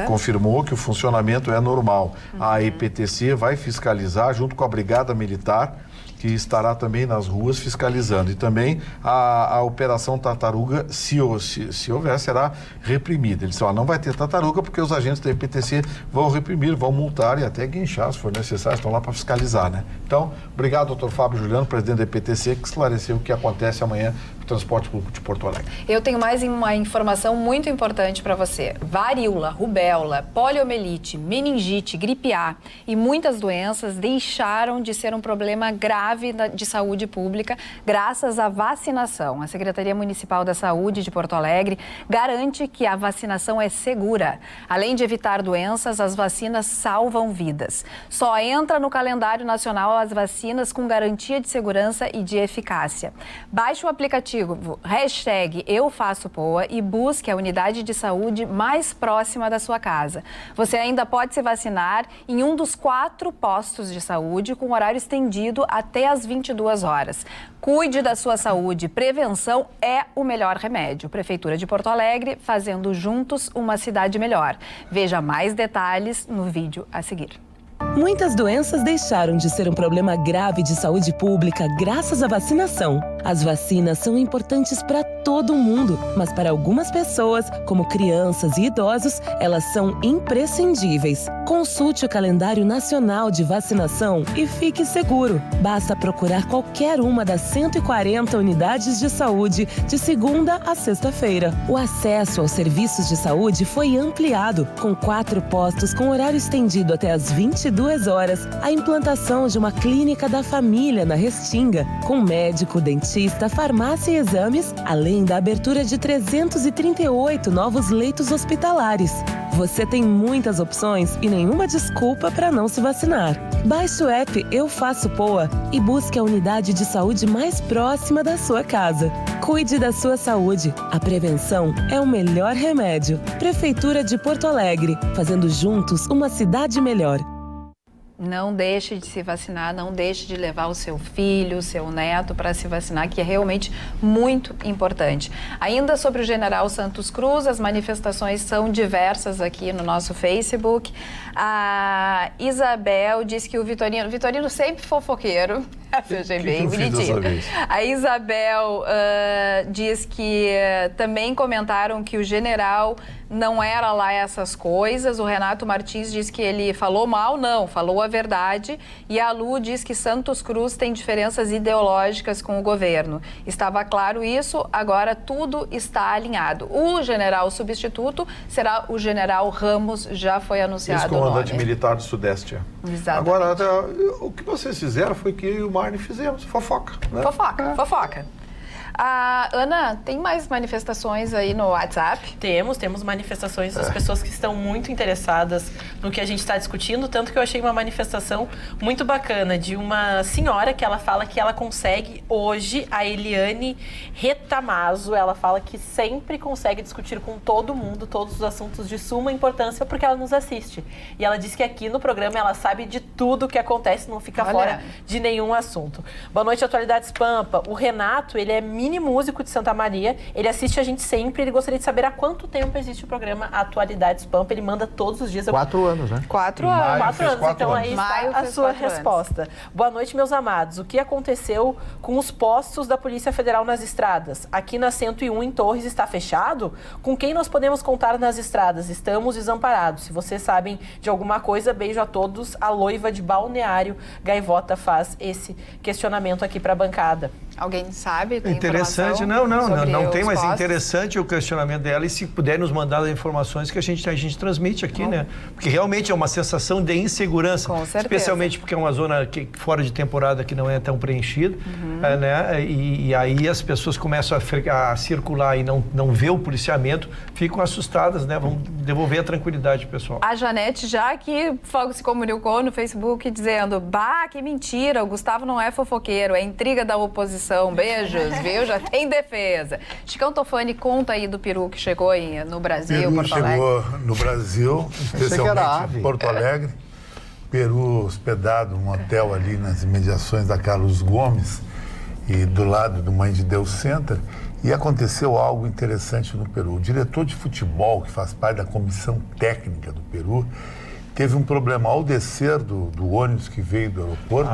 confirmou que o funcionamento é normal. A EPTC vai fiscalizar junto com a Brigada Militar, que estará também nas ruas fiscalizando. E também a Operação Tartaruga, se houver, será reprimida. Ele disse, não vai ter tartaruga porque os agentes da EPTC vão reprimir, vão multar e até guinchar, se for necessário, estão lá para fiscalizar, né? Então, obrigado, doutor Fábio Juliano, presidente da EPTC, que esclareceu o que acontece amanhã no transporte público de Porto Alegre. Eu tenho mais uma informação muito importante para você. Varíola, rubéola, poliomielite, meningite, gripe A e muitas doenças deixaram de ser um problema grave de saúde pública graças à vacinação. A Secretaria Municipal da Saúde de Porto Alegre garante que a vacinação é segura. Além de evitar doenças, as vacinas salvam vidas. Só entra no calendário nacional as vacinas com garantia de segurança e de eficácia. Baixe o aplicativo #EuFaçoPoa e busque a unidade de saúde mais próxima da sua casa. Você ainda pode se vacinar em um dos 4 postos de saúde com horário estendido até às 22 horas. Cuide da sua saúde. Prevenção é o melhor remédio. Prefeitura de Porto Alegre, fazendo juntos uma cidade melhor. Veja mais detalhes no vídeo a seguir. Muitas doenças deixaram de ser um problema grave de saúde pública graças à vacinação. As vacinas são importantes para todo mundo, mas para algumas pessoas, como crianças e idosos, elas são imprescindíveis. Consulte o calendário nacional de vacinação e fique seguro. Basta procurar qualquer uma das 140 unidades de saúde de segunda a sexta-feira. O acesso aos serviços de saúde foi ampliado, com 4 postos com horário estendido até às 22 horas, a implantação de uma clínica da família na Restinga, com médico, dentista, farmácia e exames, além da abertura de 338 novos leitos hospitalares. Você tem muitas opções e nenhuma desculpa para não se vacinar. Baixe o app EuFaçoPoa e busque a unidade de saúde mais próxima da sua casa. Cuide da sua saúde. A prevenção é o melhor remédio. Prefeitura de Porto Alegre, fazendo juntos uma cidade melhor. Não deixe de se vacinar, não deixe de levar o seu filho, o seu neto para se vacinar, que é realmente muito importante. Ainda sobre o General Santos Cruz, as manifestações são diversas aqui no nosso Facebook. A Isabel diz que o Vitorino sempre fofoqueiro, achei bem bonitinho. A Isabel diz que também comentaram que o general não era lá essas coisas. O Renato Martins diz que ele falou mal, não, falou a verdade. E a Lu diz que Santos Cruz tem diferenças ideológicas com o governo. Estava claro isso, agora tudo está alinhado. O general substituto será o general Ramos, já foi anunciado o nome. Ex-comandante militar do Sudeste. Exatamente. Agora, o que vocês fizeram foi que eu e o Marne fizemos, fofoca. Né? Fofoca. Ana, tem mais manifestações aí no WhatsApp? Temos manifestações das pessoas que estão muito interessadas no que a gente está discutindo, tanto que eu achei uma manifestação muito bacana de uma senhora que ela fala que ela consegue hoje, a Eliane Retamazo, ela fala que sempre consegue discutir com todo mundo todos os assuntos de suma importância porque ela nos assiste. E ela diz que aqui no programa ela sabe de tudo o que acontece, não fica fora de nenhum assunto. Boa noite, Atualidades Pampa. O Renato, ele é mini músico de Santa Maria. Ele assiste a gente sempre. Ele gostaria de saber há quanto tempo existe o programa Atualidades Pampa. Ele manda todos os dias. 4 anos, né? 4 anos. 4 anos. Então aí está a sua resposta. Boa noite, meus amados. O que aconteceu com os postos da Polícia Federal nas estradas? Aqui na 101 em Torres está fechado? Com quem nós podemos contar nas estradas? Estamos desamparados. Se vocês sabem de alguma coisa, beijo a todos. A Loiva de Balneário Gaivota faz esse questionamento aqui para a bancada. Alguém sabe? Tem interessante. Não Tem, mas interessante o questionamento dela, e se puder nos mandar as informações que a gente transmite aqui, né? Porque realmente é uma sensação de insegurança. Com certeza. Especialmente porque é uma zona que, fora de temporada, que não é tão preenchida, né? E aí as pessoas começam a circular e não vê o policiamento, ficam assustadas, né? Vamos devolver a tranquilidade, pessoal. A Janete já aqui se comunicou no Facebook dizendo: bah, que mentira, o Gustavo não é fofoqueiro, é intriga da oposição. Beijos, viu? Já tem defesa. Chicão Tofani, conta aí do peru que chegou no Brasil, Porto Alegre. Chegou no Brasil, especialmente em Porto Alegre. Peru hospedado num hotel ali nas imediações da Carlos Gomes e do lado do Mãe de Deus Center. E aconteceu algo interessante no Peru. O diretor de futebol, que faz parte da comissão técnica do Peru, teve um problema ao descer do ônibus que veio do aeroporto.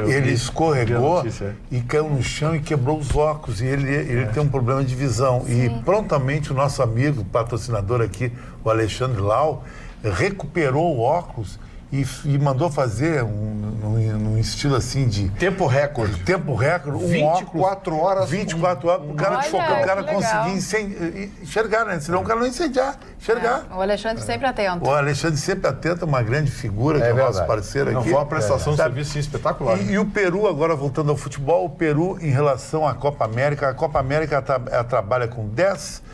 Ele escorregou e caiu no chão e quebrou os óculos. E ele tem um problema de visão. Sim. E prontamente o nosso amigo, patrocinador aqui, o Alexandre Lau, recuperou o óculos e mandou fazer num estilo assim de... Tempo recorde. Tempo recorde. 24 horas. 24 horas. O cara conseguir enxergar, né? Senão o cara não enxergar. O Alexandre sempre atento. O Alexandre sempre atento, uma grande figura, que é o nosso parceiro aqui. Foi uma prestação de serviço espetacular. E o Peru, agora voltando ao futebol, o Peru em relação à Copa América, a Copa América trabalha com 10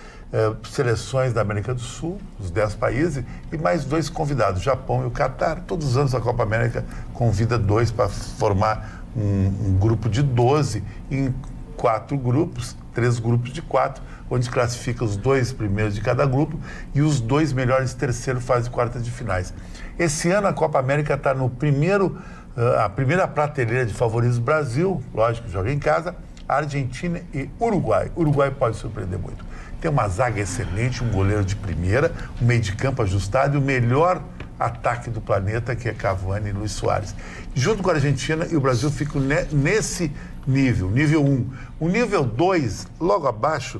seleções da América do Sul, os 10 países, e mais 2 convidados, o Japão e o Catar. Todos os anos a Copa América convida 2 para formar um grupo de 12 em 4 grupos, 3 grupos de 4, onde classifica os 2 primeiros de cada grupo e os 2 melhores terceiro fase quartas de finais. Esse ano a Copa América está no a primeira prateleira de favoritos: Brasil, lógico, joga em casa, Argentina e Uruguai. Uruguai pode surpreender muito. Tem uma zaga excelente, um goleiro de primeira, um meio de campo ajustado e o melhor ataque do planeta, que é Cavani e Luis Soares. Junto com a Argentina e o Brasil ficam nesse nível 1. O nível 2, logo abaixo,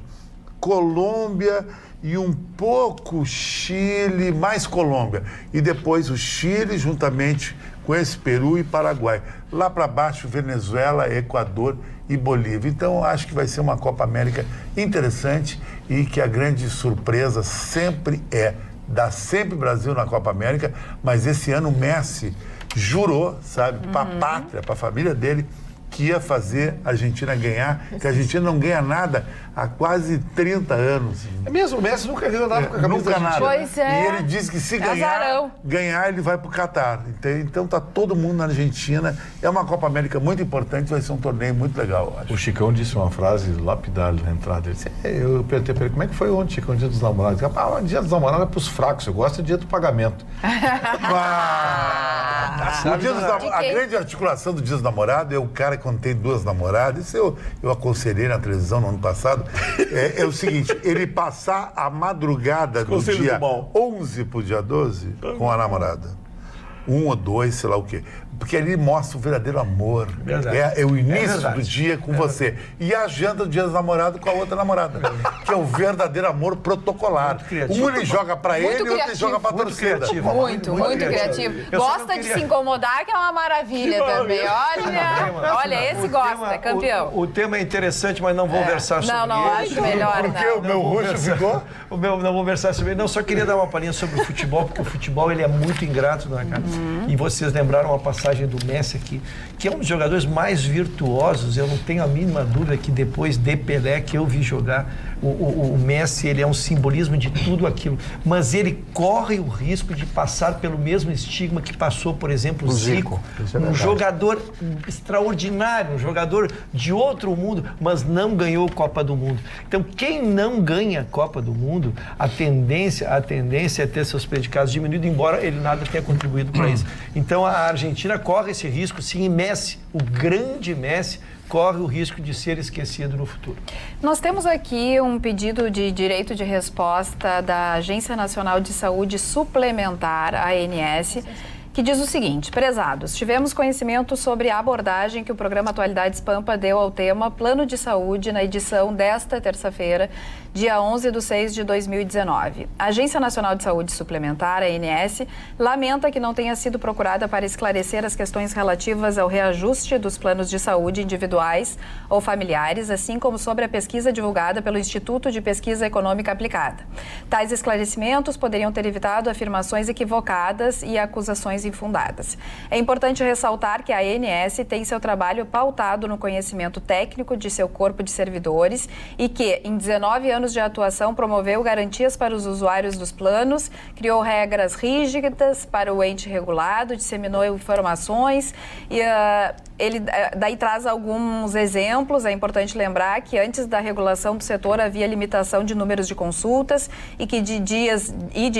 Colômbia e um pouco Chile, mais Colômbia. E depois o Chile, juntamente com esse Peru e Paraguai. Lá para baixo, Venezuela, Equador e Bolívia. Então, acho que vai ser uma Copa América interessante e que a grande surpresa sempre dá sempre Brasil na Copa América, mas esse ano o Messi jurou, sabe, para a pátria, para a família dele, que ia fazer a Argentina ganhar, que a Argentina não ganha nada há quase 30 anos. É mesmo, o Messi nunca ganhou nada com a camisa nunca nada. Pois é. E ele disse que se ganhar, ele vai para o Catar. Então tá todo mundo na Argentina. É uma Copa América muito importante, vai ser um torneio muito legal, eu acho. O Chicão disse uma frase lapidar na entrada. Ele disse, eu perguntei para ele, como é que foi ontem, Chicão, dia dos namorados? Ele disse, o dia dos namorados é para os fracos, eu gosto do dia do pagamento. A grande articulação do dia dos namorados é o cara quando tem 2 namoradas. Isso eu aconselhei na televisão no ano passado. É o seguinte, ele passar a madrugada do dia 11 pro dia 12 com a namorada. 1 ou 2, sei lá o quê. Porque ali mostra o verdadeiro amor. É o início do dia com você. E a janta do dia dos namorados com a outra namorada. Que é o verdadeiro amor protocolar. Um ele joga pra ele e outro ele joga pra torcida. Muito criativo. Gosta de se incomodar, que é uma maravilha também. Olha, esse gosta, é campeão. O tema é interessante, mas não vou versar sobre ele. Não, acho melhor não. Porque o meu roxo ficou? Não vou versar sobre ele. Não, só queria dar uma palhinha sobre o futebol, porque o futebol ele é muito ingrato, não é, cara? E vocês lembraram uma passagem do Messi aqui, que é um dos jogadores mais virtuosos. Eu não tenho a mínima dúvida que depois de Pelé, que eu vi jogar, o Messi, ele é um simbolismo de tudo aquilo, mas ele corre o risco de passar pelo mesmo estigma que passou, por exemplo, o Zico. Um jogador extraordinário, um jogador de outro mundo, mas não ganhou Copa do Mundo. Então, quem não ganha Copa do Mundo, a tendência é ter seus predicados diminuídos, embora ele nada tenha contribuído para isso. Então, a Argentina corre esse risco, sim, e Messi, o grande Messi, corre o risco de ser esquecido no futuro. Nós temos aqui um pedido de direito de resposta da Agência Nacional de Saúde Suplementar, a ANS, que diz o seguinte: prezados, tivemos conhecimento sobre a abordagem que o programa Atualidades Pampa deu ao tema Plano de Saúde na edição desta terça-feira, dia 11/6/2019. A Agência Nacional de Saúde Suplementar, a ANS, lamenta que não tenha sido procurada para esclarecer as questões relativas ao reajuste dos planos de saúde individuais ou familiares, assim como sobre a pesquisa divulgada pelo Instituto de Pesquisa Econômica Aplicada. Tais esclarecimentos poderiam ter evitado afirmações equivocadas e acusações infundadas. É importante ressaltar que a ANS tem seu trabalho pautado no conhecimento técnico de seu corpo de servidores e que, em 19 anos de atuação, promoveu garantias para os usuários dos planos, criou regras rígidas para o ente regulado, disseminou informações e ele daí traz alguns exemplos. É importante lembrar que antes da regulação do setor havia limitação de números de consultas e de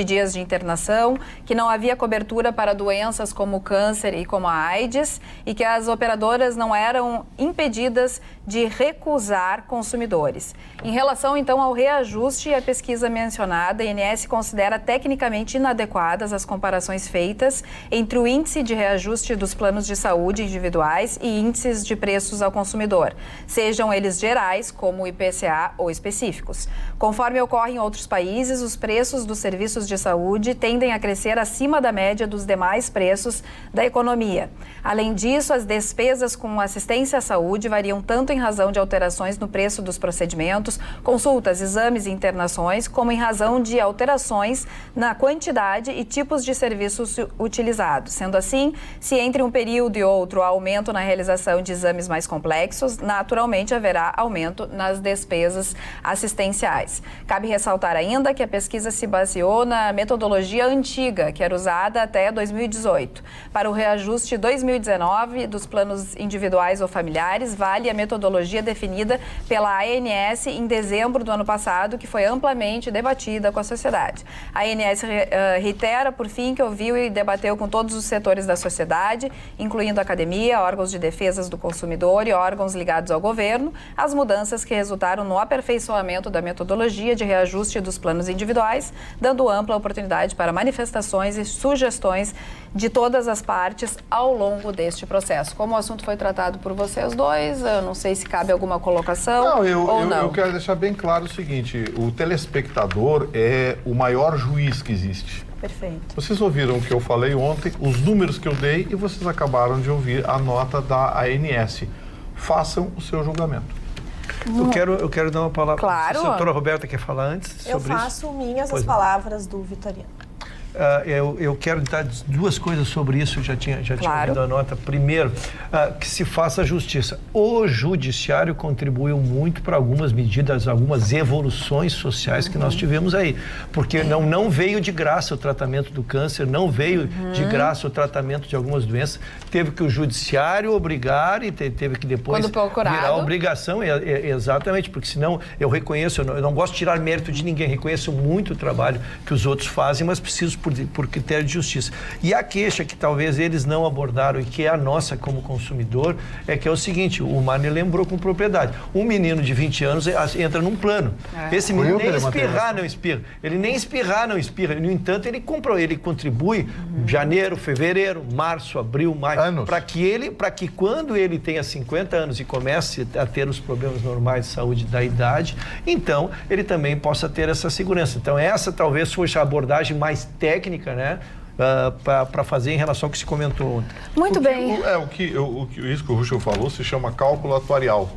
dias de internação, que não havia cobertura para doenças como o câncer e como a AIDS e que as operadoras não eram impedidas de recusar consumidores. Em relação, então, ao reajuste e à pesquisa mencionada, a ANS considera tecnicamente inadequadas as comparações feitas entre o índice de reajuste dos planos de saúde individuais e índices de preços ao consumidor, sejam eles gerais, como o IPCA, ou específicos. Conforme ocorre em outros países, os preços dos serviços de saúde tendem a crescer acima da média dos demais preços da economia. Além disso, as despesas com assistência à saúde variam tanto em razão de alterações no preço dos procedimentos, consultas, exames e internações, como em razão de alterações na quantidade e tipos de serviços utilizados. Sendo assim, se entre um período e outro há aumento na realização de exames mais complexos, naturalmente haverá aumento nas despesas assistenciais. Cabe ressaltar ainda que a pesquisa se baseou na metodologia antiga, que era usada até 2018. Para o reajuste 2019 dos planos individuais ou familiares, vale a metodologia definida pela ANS em dezembro do ano passado, que foi amplamente debatida com a sociedade. A ANS reitera, por fim, que ouviu e debateu com todos os setores da sociedade, incluindo a academia, órgãos de defesa do consumidor e órgãos ligados ao governo, as mudanças que resultaram no aperfeiçoamento da metodologia de reajuste dos planos individuais, dando ampla oportunidade para manifestações e sugestões de todas as partes ao longo deste processo. Como o assunto foi tratado por vocês dois, eu não sei se cabe alguma colocação ou não. Eu quero deixar bem claro o seguinte: o telespectador é o maior juiz que existe. Perfeito. Vocês ouviram o que eu falei ontem, os números que eu dei, e vocês acabaram de ouvir a nota da ANS. Façam o seu julgamento. Eu quero dar uma palavra. Claro. A doutora Roberta quer falar antes sobre isso? Eu faço minhas as palavras do Vitorino. Eu quero dar duas coisas sobre isso, eu já tinha ouvido a nota. Primeiro, que se faça justiça. O judiciário contribuiu muito para algumas medidas, algumas evoluções sociais que nós tivemos aí. Porque não veio de graça o tratamento do câncer, não veio de graça o tratamento de algumas doenças. Teve que o judiciário obrigar e teve que depois virar obrigação. Exatamente, porque senão eu reconheço, eu não gosto de tirar mérito de ninguém, reconheço muito o trabalho que os outros fazem, mas preciso por critério de justiça. E a queixa que talvez eles não abordaram e que é a nossa como consumidor é que é o seguinte: o Marne lembrou com propriedade. Um menino de 20 anos entra num plano. Esse menino nem espirrar não espirra. Ele nem espirrar não espirra. No entanto, ele contribui janeiro, fevereiro, março, abril, maio, para que quando ele tenha 50 anos e comece a ter os problemas normais de saúde da idade, então ele também possa ter essa segurança. Então essa talvez fosse a abordagem mais técnica, né, para fazer em relação ao que se comentou ontem. Muito bem. Isso que o Ruschel falou se chama cálculo atuarial.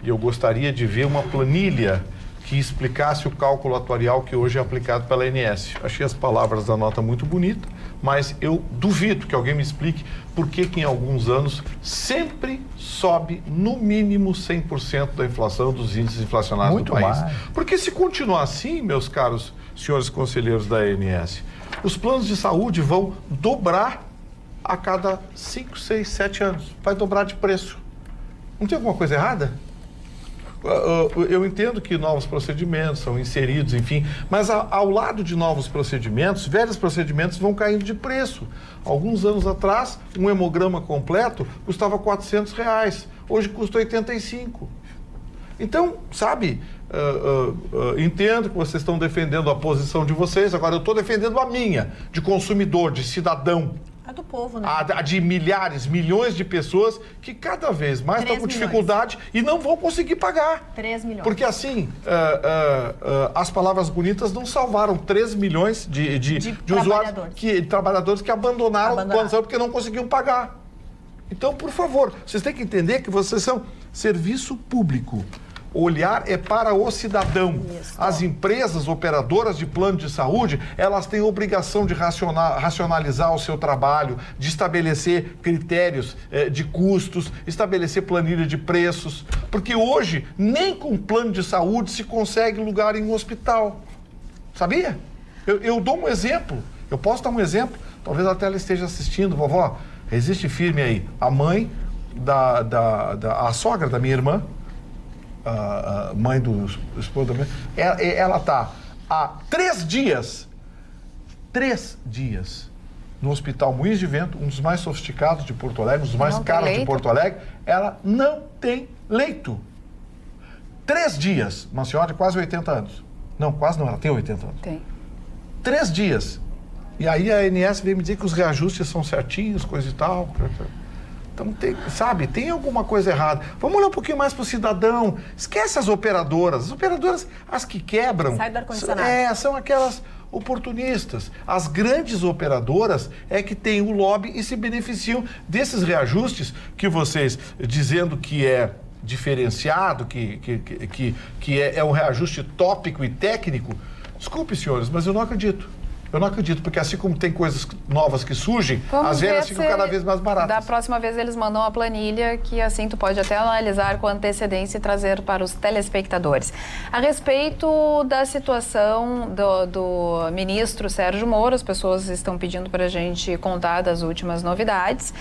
E eu gostaria de ver uma planilha que explicasse o cálculo atuarial que hoje é aplicado pela ANS. Achei as palavras da nota muito bonitas, mas eu duvido que alguém me explique por que em alguns anos sempre sobe no mínimo 100% da inflação dos índices inflacionários muito do país. Mais. Porque se continuar assim, meus caros senhores conselheiros da ANS, os planos de saúde vão dobrar a cada 5, 6, 7 anos. Vai dobrar de preço. Não tem alguma coisa errada? Eu entendo que novos procedimentos são inseridos, enfim, mas ao lado de novos procedimentos, velhos procedimentos vão caindo de preço. Alguns anos atrás, um hemograma completo custava R$400. hoje custa 85. Então, sabe, entendo que vocês estão defendendo a posição de vocês, agora eu estou defendendo a minha, de consumidor, de cidadão. A do povo, né? A de milhares, milhões de pessoas que cada vez mais estão com dificuldade e não vão conseguir pagar. 3 milhões. Porque assim, as palavras bonitas não salvaram 3 milhões de usuários, trabalhadores que abandonaram o plano de saúde porque não conseguiam pagar. Então, por favor, vocês têm que entender que vocês são serviço público. O olhar é para o cidadão. Isso. As empresas operadoras de plano de saúde, elas têm obrigação de racionalizar o seu trabalho, de estabelecer critérios de custos, estabelecer planilha de preços, porque hoje nem com plano de saúde se consegue lugar em um hospital. Sabia? Eu dou um exemplo, eu posso dar um exemplo, talvez até ela esteja assistindo, vovó, resiste firme aí. A mãe a sogra da minha irmã, a mãe do esposo da minha, ela está há 3 dias no Hospital Moinhos de Vento, um dos mais sofisticados de Porto Alegre, um dos mais caros de Porto Alegre. Ela não tem leito. 3 dias, uma senhora de quase 80 anos. Não, quase não, ela tem 80 anos. Tem. 3 dias. E aí a ANS veio me dizer que os reajustes são certinhos, coisa e tal. Então, tem alguma coisa errada. Vamos olhar um pouquinho mais para o cidadão. Esquece as operadoras. As operadoras, as que quebram, sai do ar-condicionado. São aquelas oportunistas. As grandes operadoras é que têm o lobby e se beneficiam desses reajustes que vocês, dizendo que é diferenciado, que é um reajuste tópico e técnico. Desculpe, senhores, mas eu não acredito. Eu não acredito, porque assim como tem coisas novas que surgem, as velhas ficam cada vez mais baratas. Da próxima vez eles mandam a planilha, que assim tu pode até analisar com antecedência e trazer para os telespectadores. A respeito da situação do ministro Sérgio Moro, as pessoas estão pedindo para a gente contar das últimas novidades.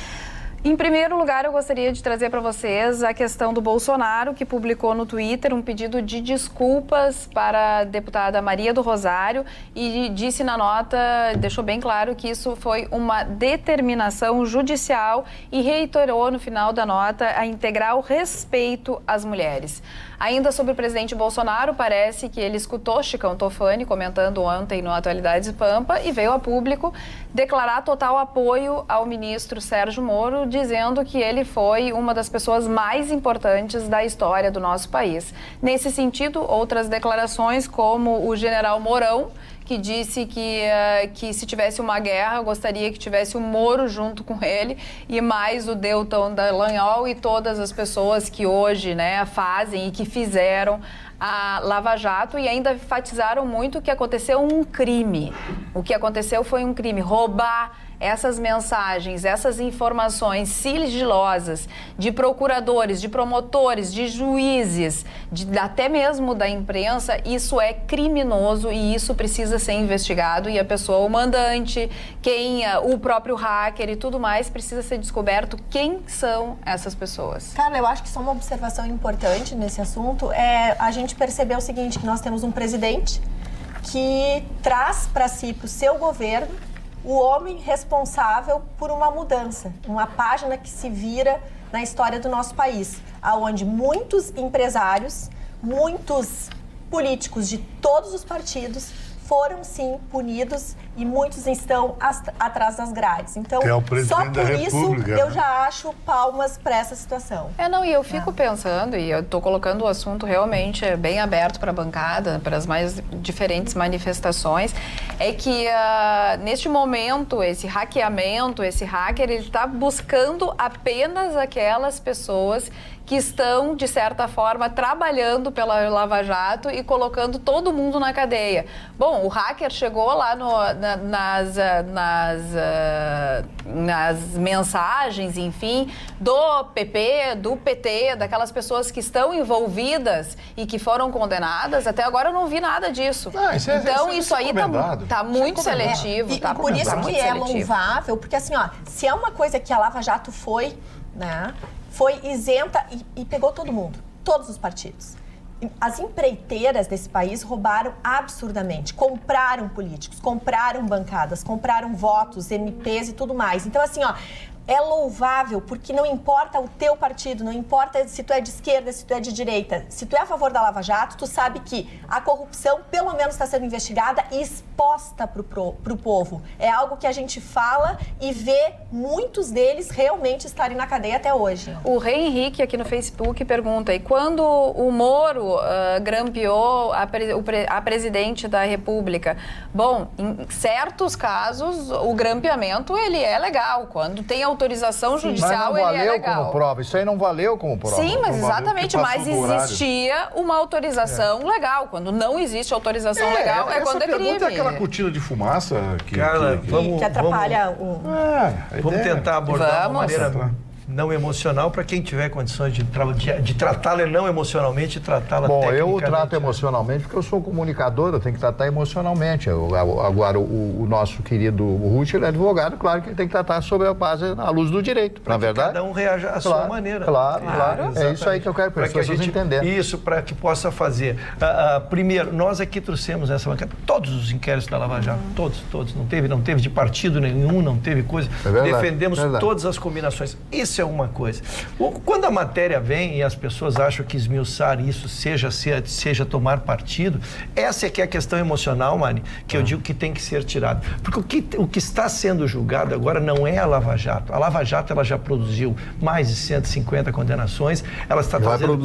Em primeiro lugar, eu gostaria de trazer para vocês a questão do Bolsonaro, que publicou no Twitter um pedido de desculpas para a deputada Maria do Rosário e disse na nota, deixou bem claro que isso foi uma determinação judicial e reiterou no final da nota a integral respeito às mulheres. Ainda sobre o presidente Bolsonaro, parece que ele escutou Chicão Tofani comentando ontem no Atualidades Pampa e veio a público declarar total apoio ao ministro Sérgio Moro, dizendo que ele foi uma das pessoas mais importantes da história do nosso país. Nesse sentido, outras declarações, como o general Mourão, que disse que se tivesse uma guerra, gostaria que tivesse o Moro junto com ele, e mais o Deltan Dallagnol e todas as pessoas que hoje fazem e que fizeram a Lava Jato, e ainda enfatizaram muito que aconteceu um crime. O que aconteceu foi um crime, roubar essas mensagens, essas informações sigilosas de procuradores, de promotores, de juízes, até mesmo da imprensa. Isso é criminoso e isso precisa ser investigado, e a pessoa, o mandante, o próprio hacker e tudo mais, precisa ser descoberto quem são essas pessoas. Carla, eu acho que só uma observação importante nesse assunto é a gente perceber o seguinte, que nós temos um presidente que traz para si, para o seu governo, o homem responsável por uma mudança, uma página que se vira na história do nosso país, aonde muitos empresários, muitos políticos de todos os partidos foram, sim, punidos e muitos estão atrás das grades. Então, só por isso, eu já acho palmas para essa situação. E eu fico pensando, e eu estou colocando o assunto realmente bem aberto para a bancada, para as mais diferentes manifestações, é que neste momento, esse hackeamento, esse hacker, ele está buscando apenas aquelas pessoas que estão, de certa forma, trabalhando pela Lava Jato e colocando todo mundo na cadeia. Bom, o hacker chegou lá nas mensagens, enfim, do PP, do PT, daquelas pessoas que estão envolvidas e que foram condenadas. Até agora eu não vi nada disso. Então, isso aí está muito seletivo. E por isso que é louvável, porque assim, se é uma coisa que a Lava Jato foi isenta e pegou todo mundo, todos os partidos. As empreiteiras desse país roubaram absurdamente, compraram políticos, compraram bancadas, compraram votos, MPs e tudo mais. Então, assim, é louvável, porque não importa o teu partido, não importa se tu é de esquerda, se tu é de direita, se tu é a favor da Lava Jato, tu sabe que a corrupção pelo menos está sendo investigada e exposta pro povo. É algo que a gente fala e vê muitos deles realmente estarem na cadeia até hoje. O Rei Henrique aqui no Facebook pergunta, e quando o Moro grampeou a presidente da República? Bom, em certos casos, o grampeamento, ele é legal. Quando tem autorização judicial, ele é legal. Mas não valeu como prova. Isso aí não valeu como prova. Sim, mas exatamente. Mas existia uma autorização legal. Quando não existe autorização legal, é quando é crime. Essa pergunta é aquela cortina de fumaça que... Carla, Que atrapalha Vamos tentar abordar de uma maneira não emocional para quem tiver condições de tratá-la não emocionalmente e tratá-la tecnicamente. Bom, eu trato emocionalmente porque eu sou comunicador, eu tenho que tratar emocionalmente. Agora, o nosso querido Ruth, ele é advogado, claro que ele tem que tratar sobre a base, à luz do direito, na verdade. Cada um reage à sua maneira. Claro. É isso aí que eu quero para as pessoas entenderem. Isso, para que possa fazer. Primeiro, nós aqui trouxemos essa bancada, todos os inquéritos da Lava Jato, todos. Não teve de partido nenhum, não teve coisa. Defendemos todas as combinações. Isso é uma coisa. Quando a matéria vem e as pessoas acham que esmiuçar isso seja tomar partido, essa é que é a questão emocional, Mari, que eu digo que tem que ser tirada. Porque o que está sendo julgado agora não é a Lava Jato. A Lava Jato ela já produziu mais de 150 condenações, ela está fazendo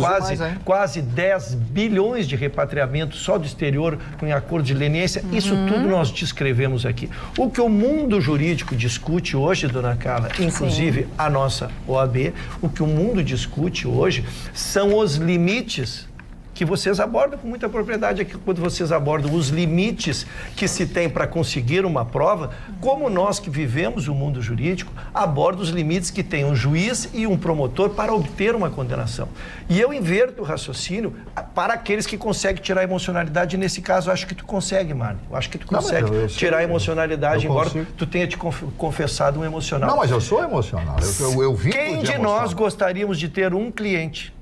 quase 10 bilhões de repatriamento só do exterior com acordo de leniência. Isso tudo nós descrevemos aqui. O que o mundo jurídico discute hoje, dona Carla, inclusive a nossa OAB, o que o mundo discute hoje são os limites que vocês abordam com muita propriedade aqui, quando vocês abordam os limites que se tem para conseguir uma prova, como nós que vivemos o mundo jurídico, aborda os limites que tem um juiz e um promotor para obter uma condenação. E eu inverto o raciocínio para aqueles que conseguem tirar a emocionalidade. Nesse caso, eu acho que tu consegue, Mari. Eu acho que tu consegue tirar a emocionalidade, embora tu tenha te confessado um emocional. Não, mas eu sou emocional. Eu vivo Quem de nós gostaríamos de ter um cliente?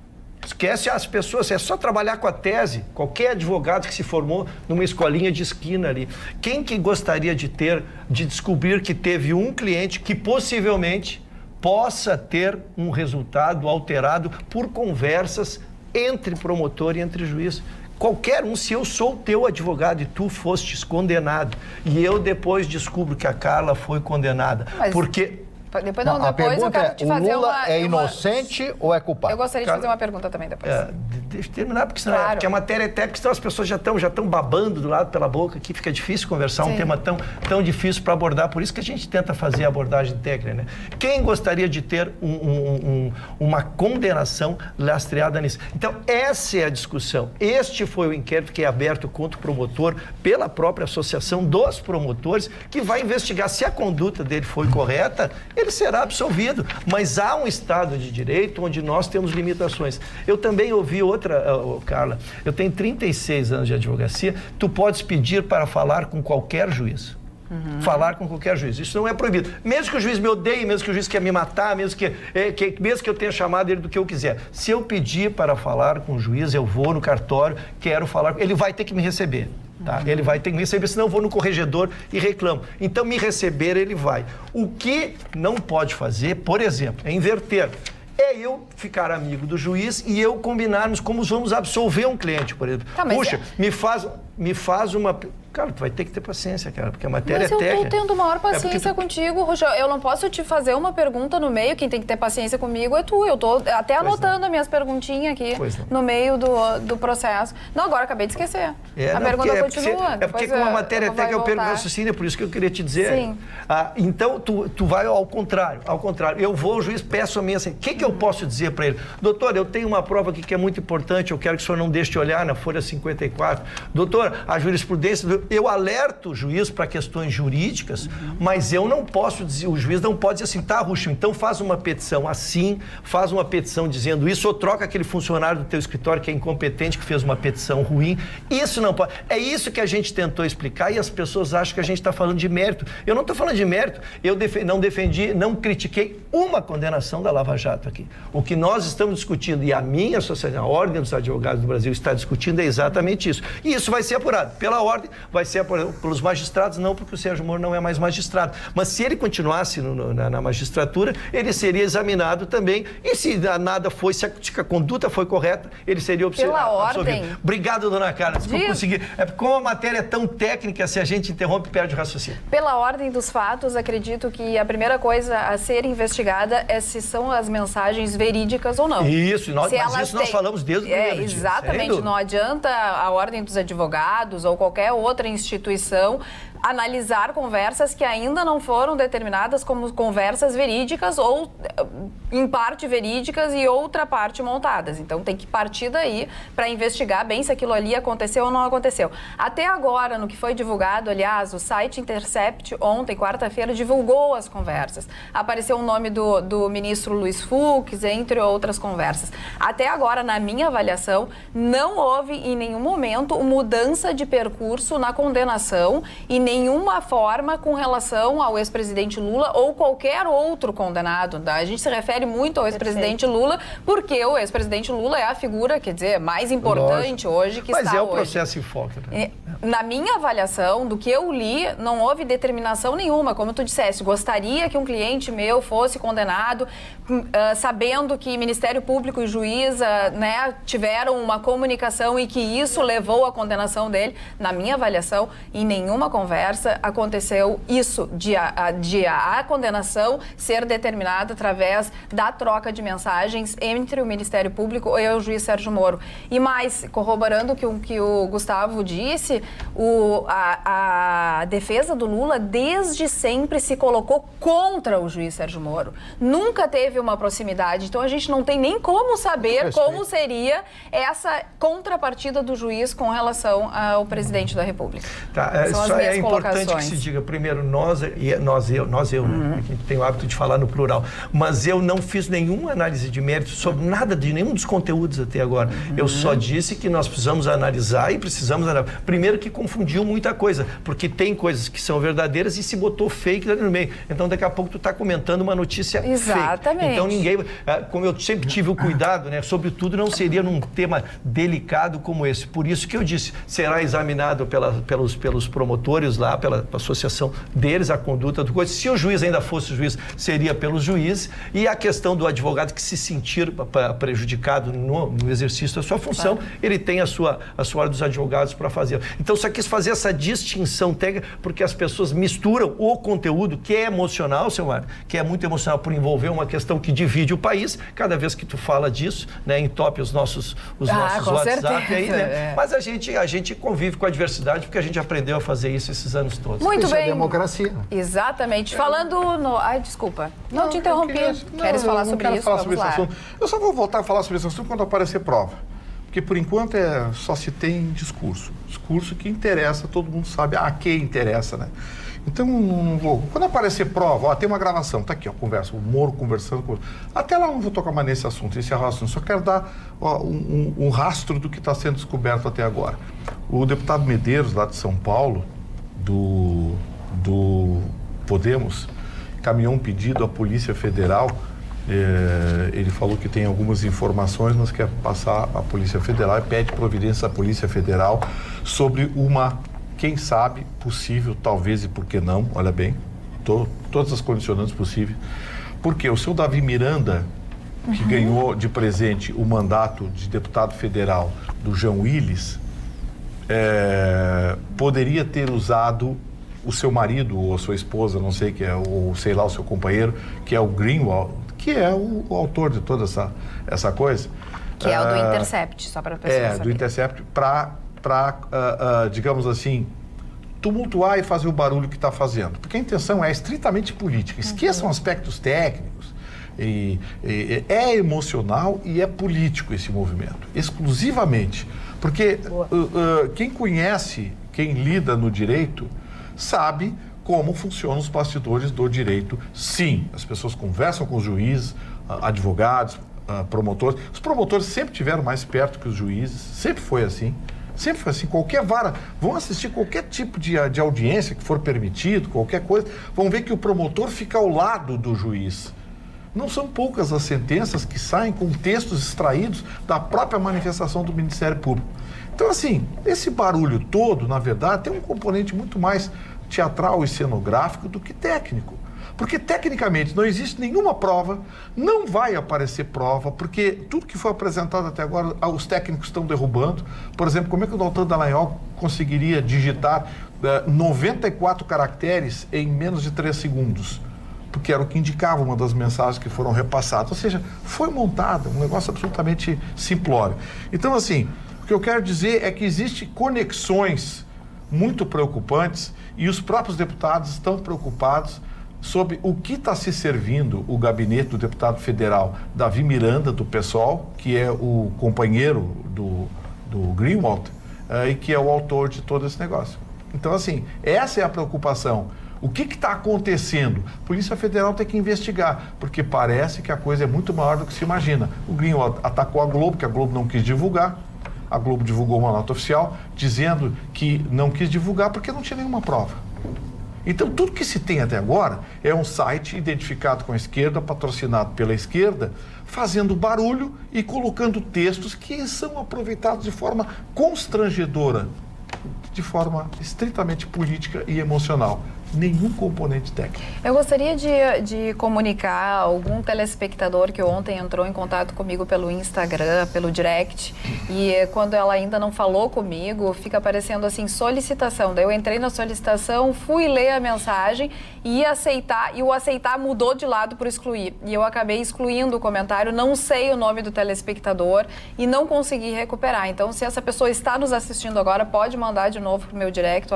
Esquece as pessoas, é só trabalhar com a tese. Qualquer advogado que se formou numa escolinha de esquina ali. Quem que gostaria de descobrir que teve um cliente que possivelmente possa ter um resultado alterado por conversas entre promotor e entre juiz? Qualquer um, se eu sou teu advogado e tu fostes condenado, e eu depois descubro que a Carla foi condenada, porque... Depois eu quero te fazer o Lula é inocente ou é culpado? Eu gostaria de fazer uma pergunta também depois. Deixa eu terminar, porque senão porque a matéria é técnica, senão as pessoas já estão babando do lado pela boca, aqui fica difícil conversar, um tema tão difícil para abordar, por isso que a gente tenta fazer a abordagem técnica, né? Quem gostaria de ter uma condenação lastreada nisso? Então, essa é a discussão. Este foi o inquérito que é aberto contra o promotor pela própria associação dos promotores, que vai investigar se a conduta dele foi correta, ele será absolvido. Mas há um Estado de Direito onde nós temos limitações. Eu também ouvi outra, Carla, eu tenho 36 anos de advocacia, tu podes pedir para falar com qualquer juiz. Falar com qualquer juiz. Isso não é proibido. Mesmo que o juiz me odeie, mesmo que o juiz quer me matar, mesmo que eu tenha chamado ele do que eu quiser. Se eu pedir para falar com o juiz, eu vou no cartório, quero falar, ele vai ter que me receber. Tá? Ele vai ter que me receber, senão eu vou no corregedor e reclamo. Então, me receber, ele vai. O que não pode fazer, por exemplo, é inverter. É eu ficar amigo do juiz e eu combinarmos como vamos absolver um cliente, por exemplo. Puxa, me faz uma... Cara, tu vai ter que ter paciência, cara, porque a matéria é técnica. Mas eu tô tendo maior paciência contigo, Rogério. Eu não posso te fazer uma pergunta no meio, quem tem que ter paciência comigo é tu. Eu tô até anotando as minhas perguntinhas aqui no meio do processo. Não, agora acabei de esquecer. A pergunta continua. Porque com a matéria técnica eu perco o raciocínio, é por isso que eu queria te dizer. Sim. Então, tu vai ao contrário. Eu vou ao juiz, peço a minha assim, o que eu posso dizer para ele? Doutor, eu tenho uma prova aqui que é muito importante, eu quero que o senhor não deixe de olhar na folha 54. Doutor, a jurisprudência... Eu alerto o juiz para questões jurídicas, mas eu não posso dizer, o juiz não pode dizer assim, tá, Ruxo, então faz uma petição assim, faz uma petição dizendo isso, ou troca aquele funcionário do teu escritório que é incompetente, que fez uma petição ruim. Isso não pode. É isso que a gente tentou explicar e as pessoas acham que a gente está falando de mérito. Eu não estou falando de mérito, eu não critiquei uma condenação da Lava Jato aqui. O que nós estamos discutindo, e a minha associação, a Ordem dos Advogados do Brasil está discutindo, é exatamente isso. E isso vai ser apurado pela Ordem, vai ser pelos magistrados, não porque o Sérgio Moro não é mais magistrado. Mas se ele continuasse na magistratura, ele seria examinado também. E se nada foi, se a conduta foi correta, ele seria absolvido. Pela ordem. Obrigado, dona Carla. Se eu conseguir. Como a matéria é tão técnica, se a gente interrompe, perde o raciocínio. Pela ordem dos fatos, acredito que a primeira coisa a ser investigada é se são as mensagens verídicas ou não. Isso, nós falamos desde o primeiro dia. Exatamente, não adianta a ordem dos advogados ou qualquer outra instituição analisar conversas que ainda não foram determinadas como conversas verídicas ou em parte verídicas e outra parte montadas. Então tem que partir daí para investigar bem se aquilo ali aconteceu ou não aconteceu. Até agora, no que foi divulgado, aliás, o site Intercept ontem, quarta-feira, divulgou as conversas. Apareceu o nome do ministro Luiz Fux, entre outras conversas. Até agora, na minha avaliação, não houve em nenhum momento mudança de percurso na condenação e nenhuma forma com relação ao ex-presidente Lula ou qualquer outro condenado. A gente se refere muito ao ex-presidente Lula porque o ex-presidente Lula é a figura, quer dizer, mais importante hoje que está hoje. Mas é o processo em foco, né? Na minha avaliação, do que eu li, não houve determinação nenhuma. Como tu disseste, gostaria que um cliente meu fosse condenado, sabendo que Ministério Público e juíza, né, tiveram uma comunicação e que isso levou à condenação dele. Na minha avaliação, em nenhuma conversa aconteceu isso, de a condenação ser determinada através da troca de mensagens entre o Ministério Público e o juiz Sérgio Moro. E mais, corroborando o que o Gustavo disse, a defesa do Lula desde sempre se colocou contra o juiz Sérgio Moro. Nunca teve uma proximidade, então a gente não tem nem como saber como seria essa contrapartida do juiz com relação ao presidente da República. São as minhas colocações. É importante que se diga, primeiro, eu, né? A gente tem o hábito de falar no plural, mas eu não fiz nenhuma análise de mérito sobre nada de nenhum dos conteúdos até agora. Eu só disse que nós precisamos analisar e precisamos analisar. Primeiro que confundiu muita coisa, porque tem coisas que são verdadeiras e se botou fake no meio. Então, daqui a pouco tu está comentando uma notícia fake. Então, ninguém... Como eu sempre tive o cuidado, né? Sobretudo, não seria num tema delicado como esse. Por isso que eu disse, será examinado pelos promotores lá, pela associação deles, a conduta do coisa. Se o juiz ainda fosse o juiz, seria pelos juízes. E a questão do advogado que se sentir prejudicado no exercício da sua função, ele tem a sua ordem dos advogados para fazer. Então, só quis fazer essa distinção técnica, porque as pessoas misturam o conteúdo, que é emocional, seu Mário, que é muito emocional por envolver uma questão que divide o país. Cada vez que tu fala disso, né, entope os nossos WhatsApp aí, né? Mas a gente convive com a diversidade porque a gente aprendeu a fazer isso esses anos todos. Muito isso bem. É democracia. Exatamente. Falando no... Ai, desculpa. Não te interrompi. Queres falar sobre isso? Falar sobre esse assunto. Eu só vou voltar a falar sobre esse assunto quando aparecer prova. Porque, por enquanto, só se tem discurso. Discurso que interessa, todo mundo sabe a quem interessa, né? Então, não vou... Quando aparecer prova, tem uma gravação, tá aqui, conversa, o Moro conversando com... Até lá não vou tocar mais nesse assunto, esse assunto. Só quero dar um rastro do que está sendo descoberto até agora. O deputado Medeiros, lá de São Paulo, do Podemos, encaminhou um pedido à Polícia Federal. Ele falou que tem algumas informações, mas quer passar à Polícia Federal e pede providência à Polícia Federal sobre uma, quem sabe, possível, talvez e por que não, olha bem, todas as condicionantes possíveis, porque o seu Davi Miranda, que ganhou de presente o mandato de deputado federal do João Willis, poderia ter usado o seu marido ou a sua esposa, não sei, ou sei lá, o seu companheiro, que é o Greenwald, que é o autor de toda essa coisa. Que é o do Intercept, só para a pessoa saber. Do Intercept, para digamos assim, tumultuar e fazer o barulho que está fazendo. Porque a intenção é estritamente política. Esqueçam aspectos técnicos. É emocional e é político esse movimento, exclusivamente. Porque quem conhece, quem lida no direito, sabe como funcionam os bastidores do direito. Sim, as pessoas conversam com os juízes, advogados, promotores. Os promotores sempre estiveram mais perto que os juízes, sempre foi assim. Sempre foi assim, qualquer vara, vão assistir qualquer tipo de audiência que for permitido, qualquer coisa, vão ver que o promotor fica ao lado do juiz. Não são poucas as sentenças que saem com textos extraídos da própria manifestação do Ministério Público. Então, assim, esse barulho todo, na verdade, tem um componente muito mais teatral e cenográfico do que técnico. Porque, tecnicamente, não existe nenhuma prova, não vai aparecer prova, porque tudo que foi apresentado até agora, os técnicos estão derrubando. Por exemplo, como é que o doutor Dallagnol conseguiria digitar 94 caracteres em menos de 3 segundos? Porque era o que indicava uma das mensagens que foram repassadas. Ou seja, foi montada, um negócio absolutamente simplório. Então, assim, o que eu quero dizer é que existem conexões muito preocupantes e os próprios deputados estão preocupados sobre o que está se servindo o gabinete do deputado federal Davi Miranda, do PSOL, que é o companheiro do Greenwald e que é o autor de todo esse negócio. Então, assim, essa é a preocupação. O que está acontecendo? A Polícia Federal tem que investigar, porque parece que a coisa é muito maior do que se imagina. O Greenwald atacou a Globo, que a Globo não quis divulgar. A Globo divulgou uma nota oficial dizendo que não quis divulgar porque não tinha nenhuma prova. Então, tudo que se tem até agora é um site identificado com a esquerda, patrocinado pela esquerda, fazendo barulho e colocando textos que são aproveitados de forma constrangedora, de forma estritamente política e emocional. Nenhum componente técnico. Eu gostaria de comunicar a algum telespectador que ontem entrou em contato comigo pelo Instagram, pelo direct, e quando ela ainda não falou comigo, fica aparecendo assim, solicitação. Daí eu entrei na solicitação, fui ler a mensagem e aceitar, e o aceitar mudou de lado para excluir. E eu acabei excluindo o comentário, não sei o nome do telespectador e não consegui recuperar. Então, se essa pessoa está nos assistindo agora, pode mandar de novo para o meu direct,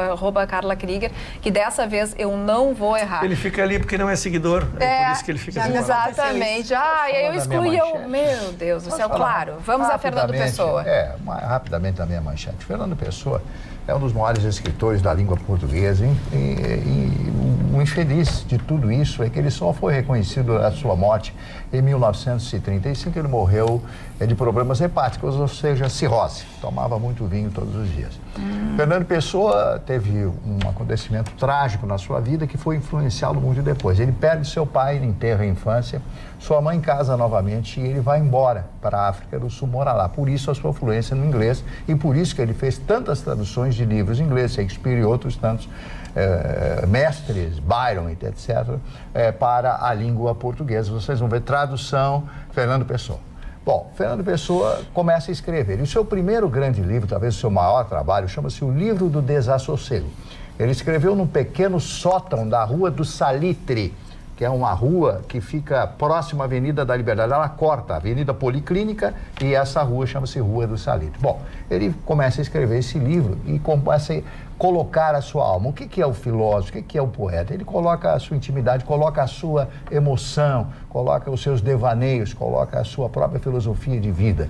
@CarlaKrieger, que dessa vez eu não vou errar. Ele fica ali porque não é seguidor, é por isso que ele fica assim. Exatamente. Ah, e aí eu excluí, meu Deus do céu, claro. Vamos a Fernando Pessoa. Rapidamente a minha manchete. Fernando Pessoa é um dos maiores escritores da língua portuguesa e o infeliz de tudo isso é que ele só foi reconhecido a sua morte em 1935, ele morreu de problemas hepáticos, ou seja, cirrose. Tomava muito vinho todos os dias. Fernando Pessoa teve um acontecimento trágico na sua vida que foi influenciá-lo muito depois. Ele perde seu pai, ele enterra a infância, sua mãe casa novamente e ele vai embora para a África do Sul, mora lá. Por isso a sua fluência no inglês e por isso que ele fez tantas traduções de livros em inglês, Shakespeare e outros tantos mestres, Byron, etc., para a língua portuguesa. Vocês vão ver tradução, Fernando Pessoa. Bom, Fernando Pessoa começa a escrever. E o seu primeiro grande livro, talvez o seu maior trabalho, chama-se O Livro do Desassossego. Ele escreveu num pequeno sótão da Rua do Salitre, que é uma rua que fica próxima à Avenida da Liberdade. Ela corta a Avenida Policlínica e essa rua chama-se Rua do Salitre. Bom, ele começa a escrever esse livro e começa a colocar a sua alma. O que é o filósofo? O que é o poeta? Ele coloca a sua intimidade, coloca a sua emoção, coloca os seus devaneios, coloca a sua própria filosofia de vida.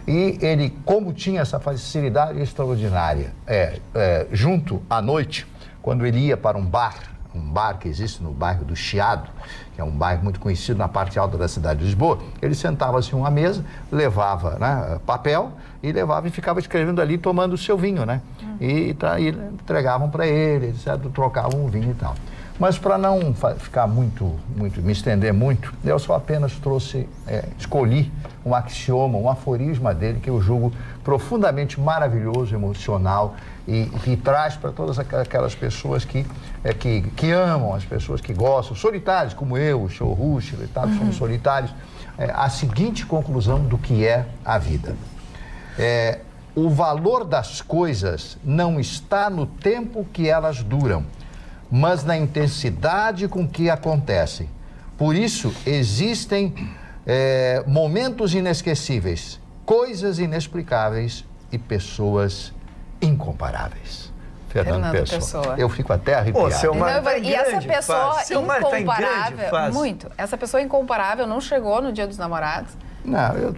E ele, como tinha essa facilidade extraordinária, junto à noite, quando ele ia para um bar que existe no bairro do Chiado, que é um bairro muito conhecido na parte alta da cidade de Lisboa, ele sentava-se em uma mesa, levava papel e levava e ficava escrevendo ali, tomando o seu vinho, né? E entregavam para ele, etc., trocavam o vinho e tal. Mas para não ficar me estender muito, eu só apenas escolhi um axioma, um aforisma dele que eu julgo profundamente maravilhoso, emocional e que traz para todas aquelas pessoas que amam, as pessoas que gostam, solitários como eu, o Sr. Rush e tal, somos solitários, a seguinte conclusão do que é a vida. O valor das coisas não está no tempo que elas duram, mas na intensidade com que acontecem. Por isso, existem momentos inesquecíveis, coisas inexplicáveis e pessoas incomparáveis. Fernando Pessoa. Eu fico até arrepiado. E essa pessoa incomparável, muito. Essa pessoa incomparável não chegou no Dia dos Namorados? Não, eu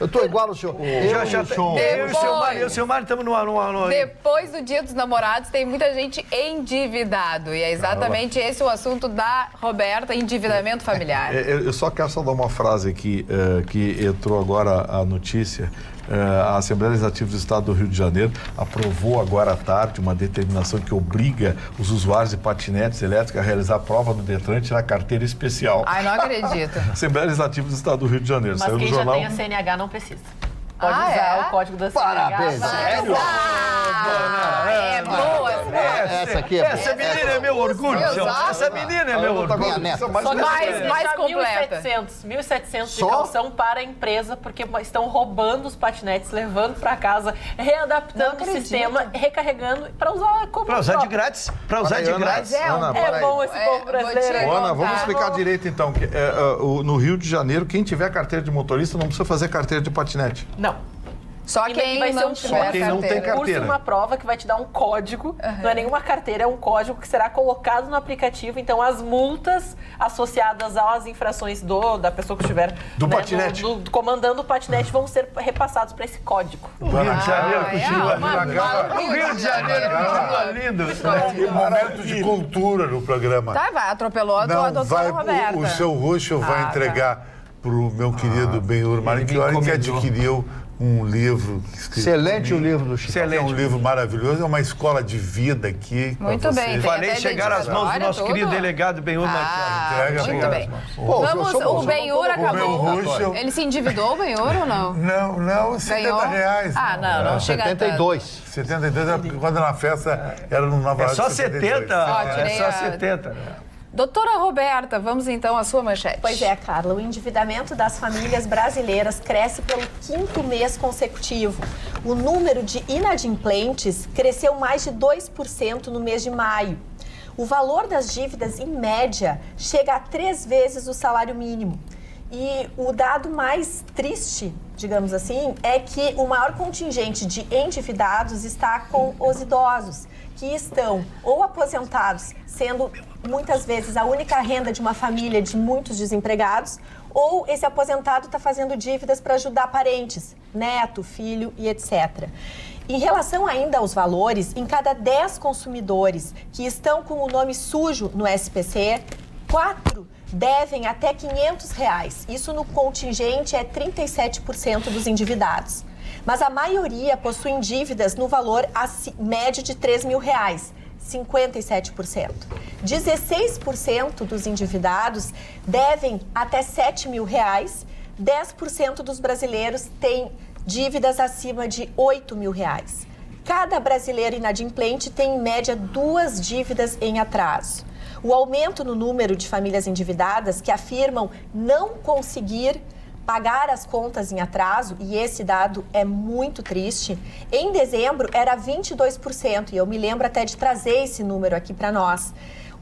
tô igual ao senhor. Eu e o seu Mário estamos no... Depois do Dia dos Namorados, tem muita gente endividado. E é exatamente esse o assunto da Roberta, endividamento familiar. Eu só quero dar uma frase aqui, que entrou agora a notícia, A Assembleia Legislativa do Estado do Rio de Janeiro aprovou agora à tarde uma determinação que obriga os usuários de patinetes elétricos a realizar a prova no Detran e tirar carteira especial. Ai, não acredito. Assembleia Legislativa do Estado do Rio de Janeiro. Mas Saiu quem no jornal... já tem a CNH não precisa. Pode usar o código da CNH. Parabéns. Sério? É boa. Essa aqui é boa. Essa menina é meu orgulho, seu. Essa menina é meu orgulho. Minha neta. Só mais completa. 1.700 de calção para a empresa, porque estão roubando os patinetes, levando para casa, readaptando o sistema, recarregando para usar como Para usar de grátis. Para usar de grátis. É bom esse povo brasileiro. Ana, vamos explicar direito então. Que, no Rio de Janeiro, quem tiver carteira de motorista não precisa fazer carteira de patinete. Não. Só quem vai ser não um tiver só quem não tem carteira. carteira. Curso uma prova que vai te dar um código, não é nenhuma carteira, é um código que será colocado no aplicativo. Então, as multas associadas às infrações da pessoa que estiver patinete. comandando o patinete vão ser repassados para esse código. O Rio de Janeiro continua lindo. O Rio de Janeiro continua lindo. Um momento de cultura no programa. Tá, vai, atropelou a doutora Roberta. O seu Roxo vai entregar para o meu querido Benhur Marchiori, que adquiriu um livro. Excelente o livro do Chico. É um livro maravilhoso, é uma escola de vida aqui. Muito bem. Tem Falei até chegar às mãos do nosso querido delegado Benhur Marchiori. Entrega muito pra- bem. Pô, Vamos, o Benhur acabou. Roxo. Ele se endividou, o Benhur, ou não? Não, 70 Ganhou? reais. Não chega a tanto. 72. 72, era porque quando na festa era no Nova É York. só 70. É tirei só a- 70. Doutora Roberta, vamos então à sua manchete. Pois é, Carla, o endividamento das famílias brasileiras cresce pelo 5º mês consecutivo. O número de inadimplentes cresceu mais de 2% no mês de maio. O valor das dívidas, em média, chega a 3 vezes o salário mínimo. E o dado mais triste, digamos assim, é que o maior contingente de endividados está com os idosos, que estão ou aposentados, sendo muitas vezes a única renda de uma família de muitos desempregados, ou esse aposentado está fazendo dívidas para ajudar parentes, neto, filho e etc. Em relação ainda aos valores, em cada 10 consumidores que estão com o nome sujo no SPC, 4 devem até R$500. Isso no contingente é 37% dos endividados. Mas a maioria possuem dívidas no valor médio de R$3.000, 57%. 16% dos endividados devem até R$7.000, 10% dos brasileiros têm dívidas acima de R$8.000. Cada brasileiro inadimplente tem, em média, 2 dívidas em atraso. O aumento no número de famílias endividadas que afirmam não conseguir pagar as contas em atraso, e esse dado é muito triste, em dezembro era 22%, e eu me lembro até de trazer esse número aqui para nós.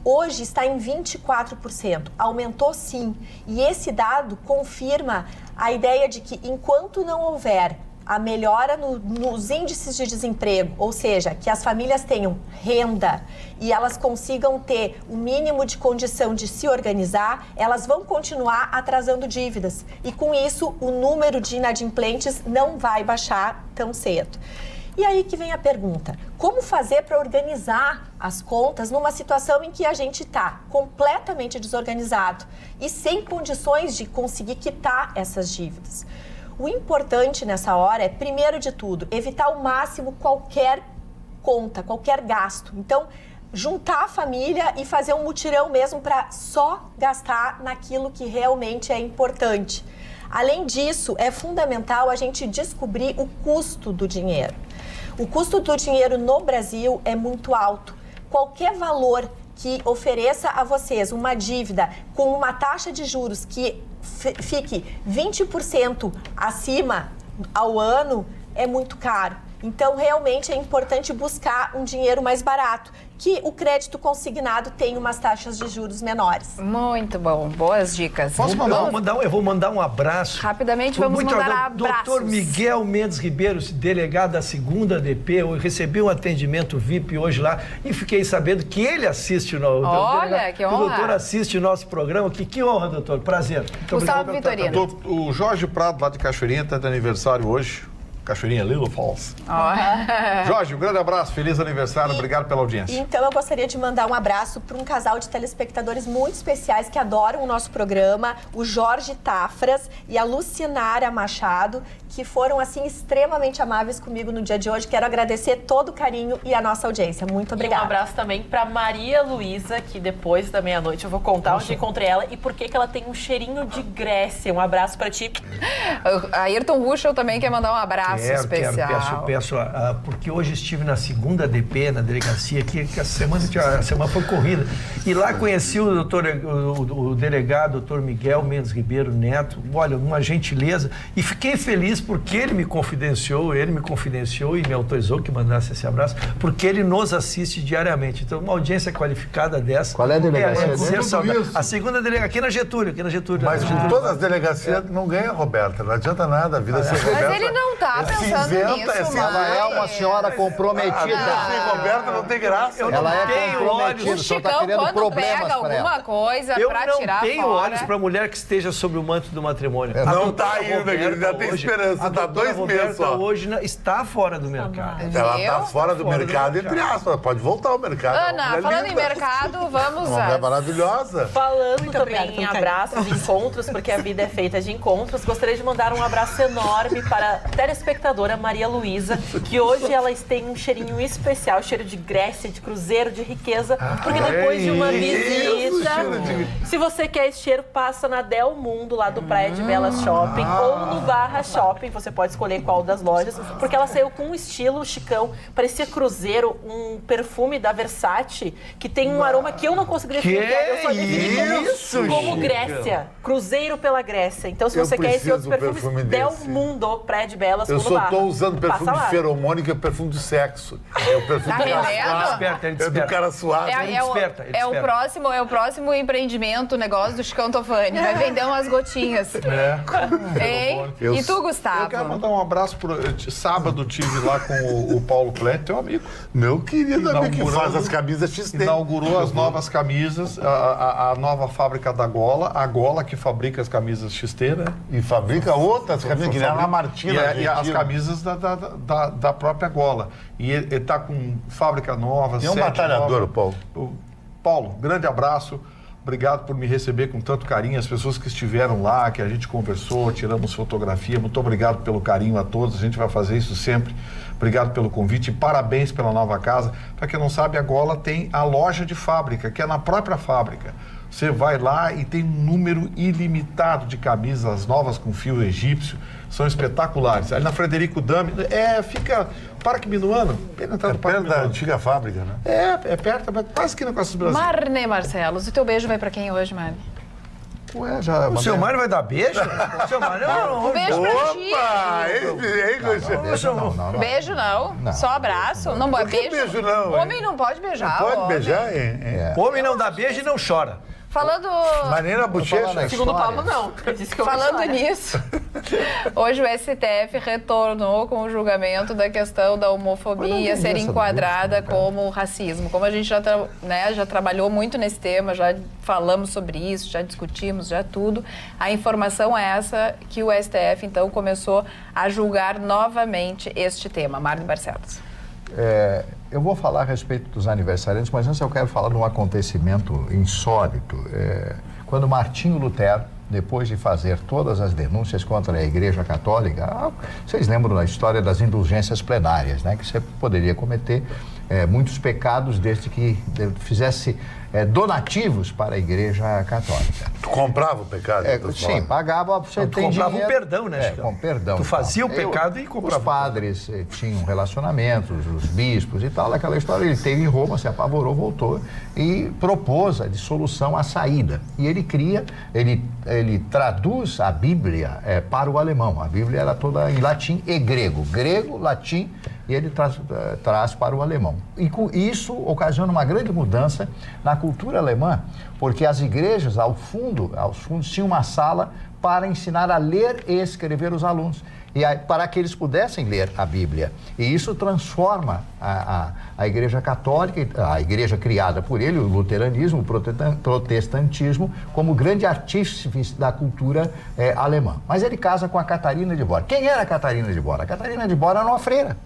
Hoje está em 24%, aumentou sim, e esse dado confirma a ideia de que enquanto não houver a melhora nos índices de desemprego, ou seja, que as famílias tenham renda e elas consigam ter o mínimo de condição de se organizar, elas vão continuar atrasando dívidas. E com isso, o número de inadimplentes não vai baixar tão cedo. E aí que vem a pergunta, como fazer para organizar as contas numa situação em que a gente está completamente desorganizado e sem condições de conseguir quitar essas dívidas? O importante nessa hora é, primeiro de tudo, evitar ao máximo qualquer conta, qualquer gasto. Então, juntar a família e fazer um mutirão mesmo para só gastar naquilo que realmente é importante. Além disso, é fundamental a gente descobrir o custo do dinheiro. O custo do dinheiro no Brasil é muito alto. Qualquer valor que ofereça a vocês uma dívida com uma taxa de juros que fique 20% acima ao ano é muito caro. Então, realmente é importante buscar um dinheiro mais barato, que o crédito consignado tem umas taxas de juros menores. Muito bom, boas dicas. Eu vou mandar um abraço. Rapidamente, vamos mandar abraços. Doutor Miguel Mendes Ribeiro, delegado da 2ª DP, eu recebi um atendimento VIP hoje lá e fiquei sabendo que ele assiste o nosso... Olha, que honra. O doutor assiste o nosso programa. Que honra, doutor. Prazer. Muito Gustavo obrigado pelo Vitorino. O Jorge Prado, lá de Cachoeirinha, está de aniversário hoje. Cachoeirinha, Little Falls. Jorge, um grande abraço, feliz aniversário, obrigado pela audiência. Então eu gostaria de mandar um abraço para um casal de telespectadores muito especiais que adoram o nosso programa, o Jorge Tafras e a Lucinara Machado, que foram, assim, extremamente amáveis comigo no dia de hoje. Quero agradecer todo o carinho e a nossa audiência. Muito obrigada. E um abraço também para Maria Luísa, que depois da meia-noite eu vou contar onde encontrei ela e por que ela tem um cheirinho de Grécia. Um abraço para ti. A Ayrton Ruschel também quer mandar um abraço especial. Peço, porque hoje estive na segunda DP, na delegacia, que a semana foi corrida. E lá conheci o delegado, doutor Miguel Mendes Ribeiro Neto. Olha, uma gentileza. E fiquei feliz porque ele me confidenciou e me autorizou que mandasse esse abraço, porque ele nos assiste diariamente. Então, uma audiência qualificada dessa... Qual é a delegacia dele? A segunda delegacia, aqui na Getúlio. Mas em todas as delegacias não ganha, Roberta. Não adianta nada, a vida sem Roberta. Mas ele não tá pensando nisso, Ela é uma senhora comprometida. Sem Roberta não tem graça. Ela é comprometida. O Chicão, quando pega alguma coisa pra tirar fora... Eu não tenho olhos pra mulher que esteja sob o manto do matrimônio. Não tá ainda, ainda tem esperança. Tá 2 meses só. Hoje está fora do mercado. Ela tá fora do mercado, entre aspas. Pode voltar ao mercado. Ana, falando em mercado, vamos lá. É maravilhosa. Falando também em abraços e encontros, porque a vida é feita de encontros, gostaria de mandar um abraço enorme para a telespectadora Maria Luísa, que hoje elas têm um cheirinho especial, cheiro de Grécia, de cruzeiro, de riqueza, porque depois de uma visita, se você quer esse cheiro, passa na Del Mundo, lá do Praia de Belas Shopping, ou no Barra Shopping, você pode escolher qual das lojas, porque ela saiu com um estilo Chicão, parecia cruzeiro, um perfume da Versace, que tem um aroma que eu não conseguiria explicar, eu só defini como Grécia, cruzeiro pela Grécia. Então, se você quer esse outro perfume, Del Mundo, Praia de Belas, eu só tô usando perfume de feromônio, que é perfume de sexo. É o perfume do cara suave. É o próximo empreendimento, negócio do Chicão Tofani. Vai vender umas gotinhas. E tu, Gustavo? Eu quero mandar um abraço. Sábado tive lá com o Paulo Clete, teu amigo. Meu querido amigo que faz as camisas XT. Inaugurou as novas camisas, a nova fábrica da Gola, a Gola que fabrica as camisas XT, né? E fabrica outras camisas, que nem a Lamartina. E as camisas da própria Gola. E ele tá com fábrica nova. É um batalhador, o Paulo. Paulo, grande abraço. Obrigado por me receber com tanto carinho. As pessoas que estiveram lá, que a gente conversou, tiramos fotografia. Muito obrigado pelo carinho a todos. A gente vai fazer isso sempre. Obrigado pelo convite e parabéns pela nova casa. Para quem não sabe, a Gola tem a loja de fábrica, que é na própria fábrica. Você vai lá e tem um número ilimitado de camisas novas com fio egípcio. São espetaculares. Ali na Frederico Dami, fica Parque Minuano. É perto da antiga fábrica, né? É perto, quase que na Costa do Brasil. Marne Marcelos, o teu beijo vai pra quem hoje, Marne? Ué, já... O seu Mário vai dar beijo? O seu Mário não. Beijo pra ti. Opa! Beijo não. Só abraço. Não pode beijo. Beijo não. Homem não pode beijar. Não pode beijar, Homem não dá beijo e não chora. Falando... Maneira bochecha. Segundo o Paulo, não. Falando nisso, hoje o STF retornou com o julgamento da questão da homofobia ser enquadrada como racismo. Como a gente já trabalhou muito nesse tema, já falamos sobre isso, já discutimos, já tudo. A informação é essa, que o STF, então, começou a julgar novamente este tema. Marne Barcelos. Eu vou falar a respeito dos aniversariantes, mas antes eu quero falar de um acontecimento insólito. Quando Martinho Lutero, depois de fazer todas as denúncias contra a Igreja Católica, vocês lembram da história das indulgências plenárias, né? Que você poderia cometer muitos pecados desde que fizesse donativos para a Igreja Católica. Tu comprava o pecado? Sim, pagava, você tem comprava dinheiro, o perdão, né? Com perdão. Tu fazia o pecado e comprava. Os padres tinham relacionamentos, os bispos e tal, aquela história. Ele esteve em Roma, se apavorou, voltou e propôs a dissolução, a saída. E ele traduz a Bíblia para o alemão. A Bíblia era toda em latim e grego. Grego, latim, e ele traz para o alemão. E com isso ocasiona uma grande mudança na cultura alemã, porque as igrejas, aos fundos, tinham uma sala para ensinar a ler e escrever os alunos. E aí, para que eles pudessem ler a Bíblia. E isso transforma a Igreja Católica, a Igreja criada por ele, o luteranismo, o protestantismo, como grande artífice da cultura alemã. Mas ele casa com a Catarina de Bora. Quem era a Catarina de Bora? A Catarina de Bora era uma freira.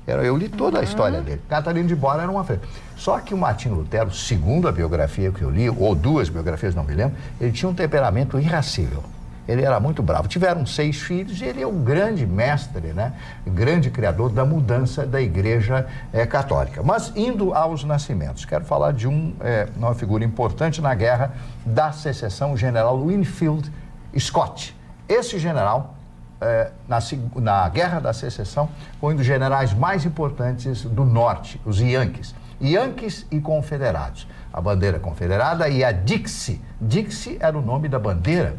Eu li toda a história dele. Catarina de Bora era uma freira. Só que o Martinho Lutero, segundo a biografia que eu li, ou 2 biografias, não me lembro, ele tinha um temperamento irascível. Ele era muito bravo. Tiveram 6 filhos e ele é um grande mestre, né? Grande criador da mudança da Igreja Católica. Mas indo aos nascimentos, quero falar de uma figura importante na Guerra da Secessão, o general Winfield Scott. Esse general, na Guerra da Secessão, foi um dos generais mais importantes do Norte, os Yankees. Yankees e Confederados. A bandeira confederada e a Dixie. Dixie era o nome da bandeira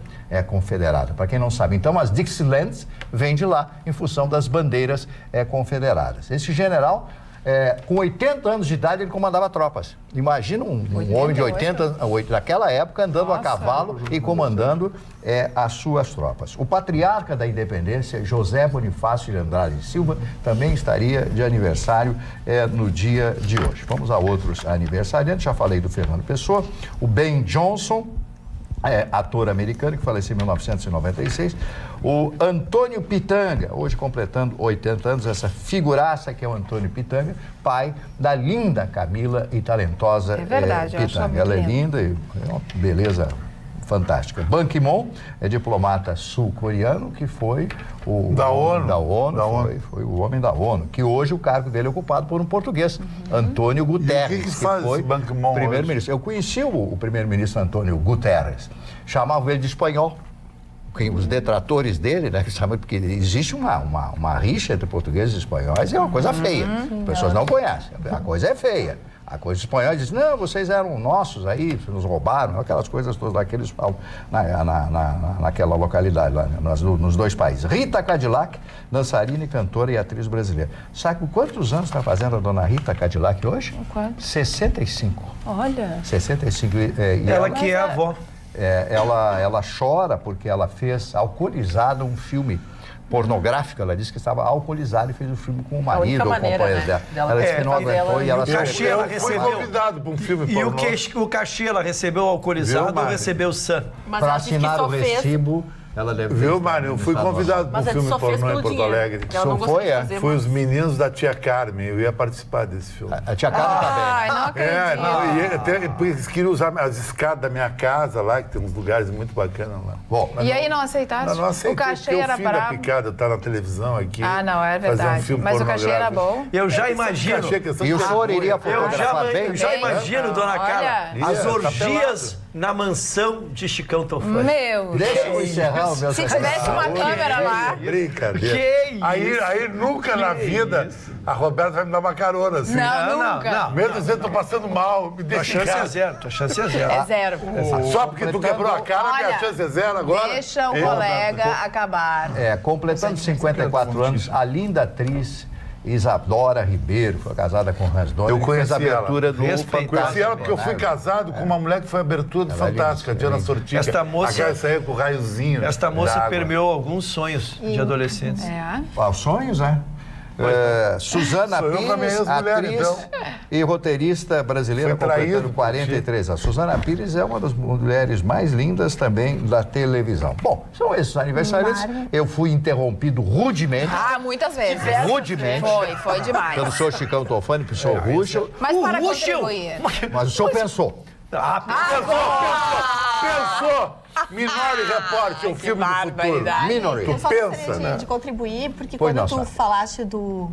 confederada, para quem não sabe. Então, as Dixielands vêm de lá, em função das bandeiras confederadas. Esse general, com 80 anos de idade, ele comandava tropas. Imagina um homem de 80 anos, daquela época, andando a cavalo e comandando as suas tropas. O patriarca da independência, José Bonifácio de Andrade e Silva, também estaria de aniversário no dia de hoje. Vamos a outros aniversariantes. Já falei do Fernando Pessoa, o Ben Johnson, ator americano, que faleceu em 1996. O Antônio Pitanga, hoje completando 80 anos, essa figuraça que é o Antônio Pitanga, pai da linda Camila e talentosa Pitanga. Ela é linda e é uma beleza fantástica. Ban Ki-moon é diplomata sul-coreano que foi o da ONU. Foi o homem da ONU, que hoje o cargo dele é ocupado por um português, Antônio Guterres. E o que faz foi esse Ban Ki-moon primeiro-ministro. Eu conheci o primeiro-ministro Antônio Guterres, chamavam ele de espanhol. Os detratores dele, né, que chamam, porque existe uma rixa entre portugueses e espanhóis, é uma coisa feia. As pessoas não conhecem, a coisa é feia. A coisa dos espanhóis diz, não, vocês eram nossos aí, nos roubaram, aquelas coisas todas lá que eles falam naquela localidade, lá nos 2 países. Rita Cadillac, dançarina e cantora e atriz brasileira. Sabe quantos anos está fazendo a dona Rita Cadillac hoje? Quanto? 65. Olha. 65. Ela que é a avó. Ela chora porque ela fez alcoolizada um filme pornográfico. Ela disse que estava alcoolizada e fez o filme com o marido ou companheiro dela. Ela disse que não aguentou e ela saiu. Foi convidado para um filme pornô. E o cachê ela recebeu alcoolizado ou recebeu sã? Para assinar o recibo, ela deve... Viu, Mário? Eu fui convidado para um filme pornô em Porto Alegre. Não foi, Foi Os Meninos da Tia Carmen. Eu ia participar desse filme. A Tia Carmen tá bem. Ai, não acredito. Eles queriam usar as escadas da minha casa lá, que tem uns lugares muito bacanas lá. Bom, e aí não aceitaste? Não aceitei, o cachê era o fim da picada tá na televisão aqui. Ah, não, é verdade. Mas o cachê era bom. Eu já imagino. E o senhor iria fotografar bem? Eu já imagino, dona Carla, as orgias na mansão de Chicão Tofani. Meu Deixa eu encerrar o meu... Se tivesse uma câmera lá... Brincadeira. Aí nunca na vida a Roberta vai me dar uma carona assim. Não, nunca. Mesmo dizendo que eu tô passando mal, me deixa Tua chance é zero, tua chance é zero. É zero. Só porque tu quebrou a cara, minha chance é zero agora. Deixa o colega acabar. Completando 54 anos, a linda atriz Isadora Ribeiro, foi casada com o Hans Donner. Eu conheci a abertura do Fantástico. Conheci ela porque eu fui casado com uma mulher que foi a abertura do Fantástica, Diana Sortiga. Esta moça... Aquela saiu com o raiozinho. Esta moça permeou alguns sonhos de adolescentes. Os sonhos, né? Suzana Pires, atriz então. E roteirista brasileira, completando 43 anos. Suzana Pires é uma das mulheres mais lindas também da televisão. Bom, são esses aniversários. Eu fui interrompido rudemente. Muitas vezes. Rudemente. Foi demais. Pelo senhor Chicão Tofani, pelo senhor Ruschel. Mas para contribuir. Mas o senhor pensou. Pensou! Minority Report, o filme do futuro. Minority. Eu só pensa, gostaria de contribuir, porque Pois quando não, tu falaste do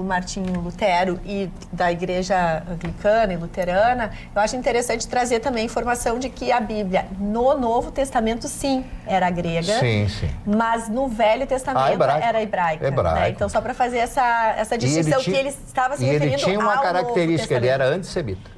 Martinho Lutero e da igreja anglicana e luterana, eu acho interessante trazer também a informação de que a Bíblia, no Novo Testamento, sim, era grega. Sim. Mas no Velho Testamento era hebraica. Né? Então, só para fazer essa distinção que ele estava se referindo ao ele tinha uma Novo característica, ele Testamento. era antissemita.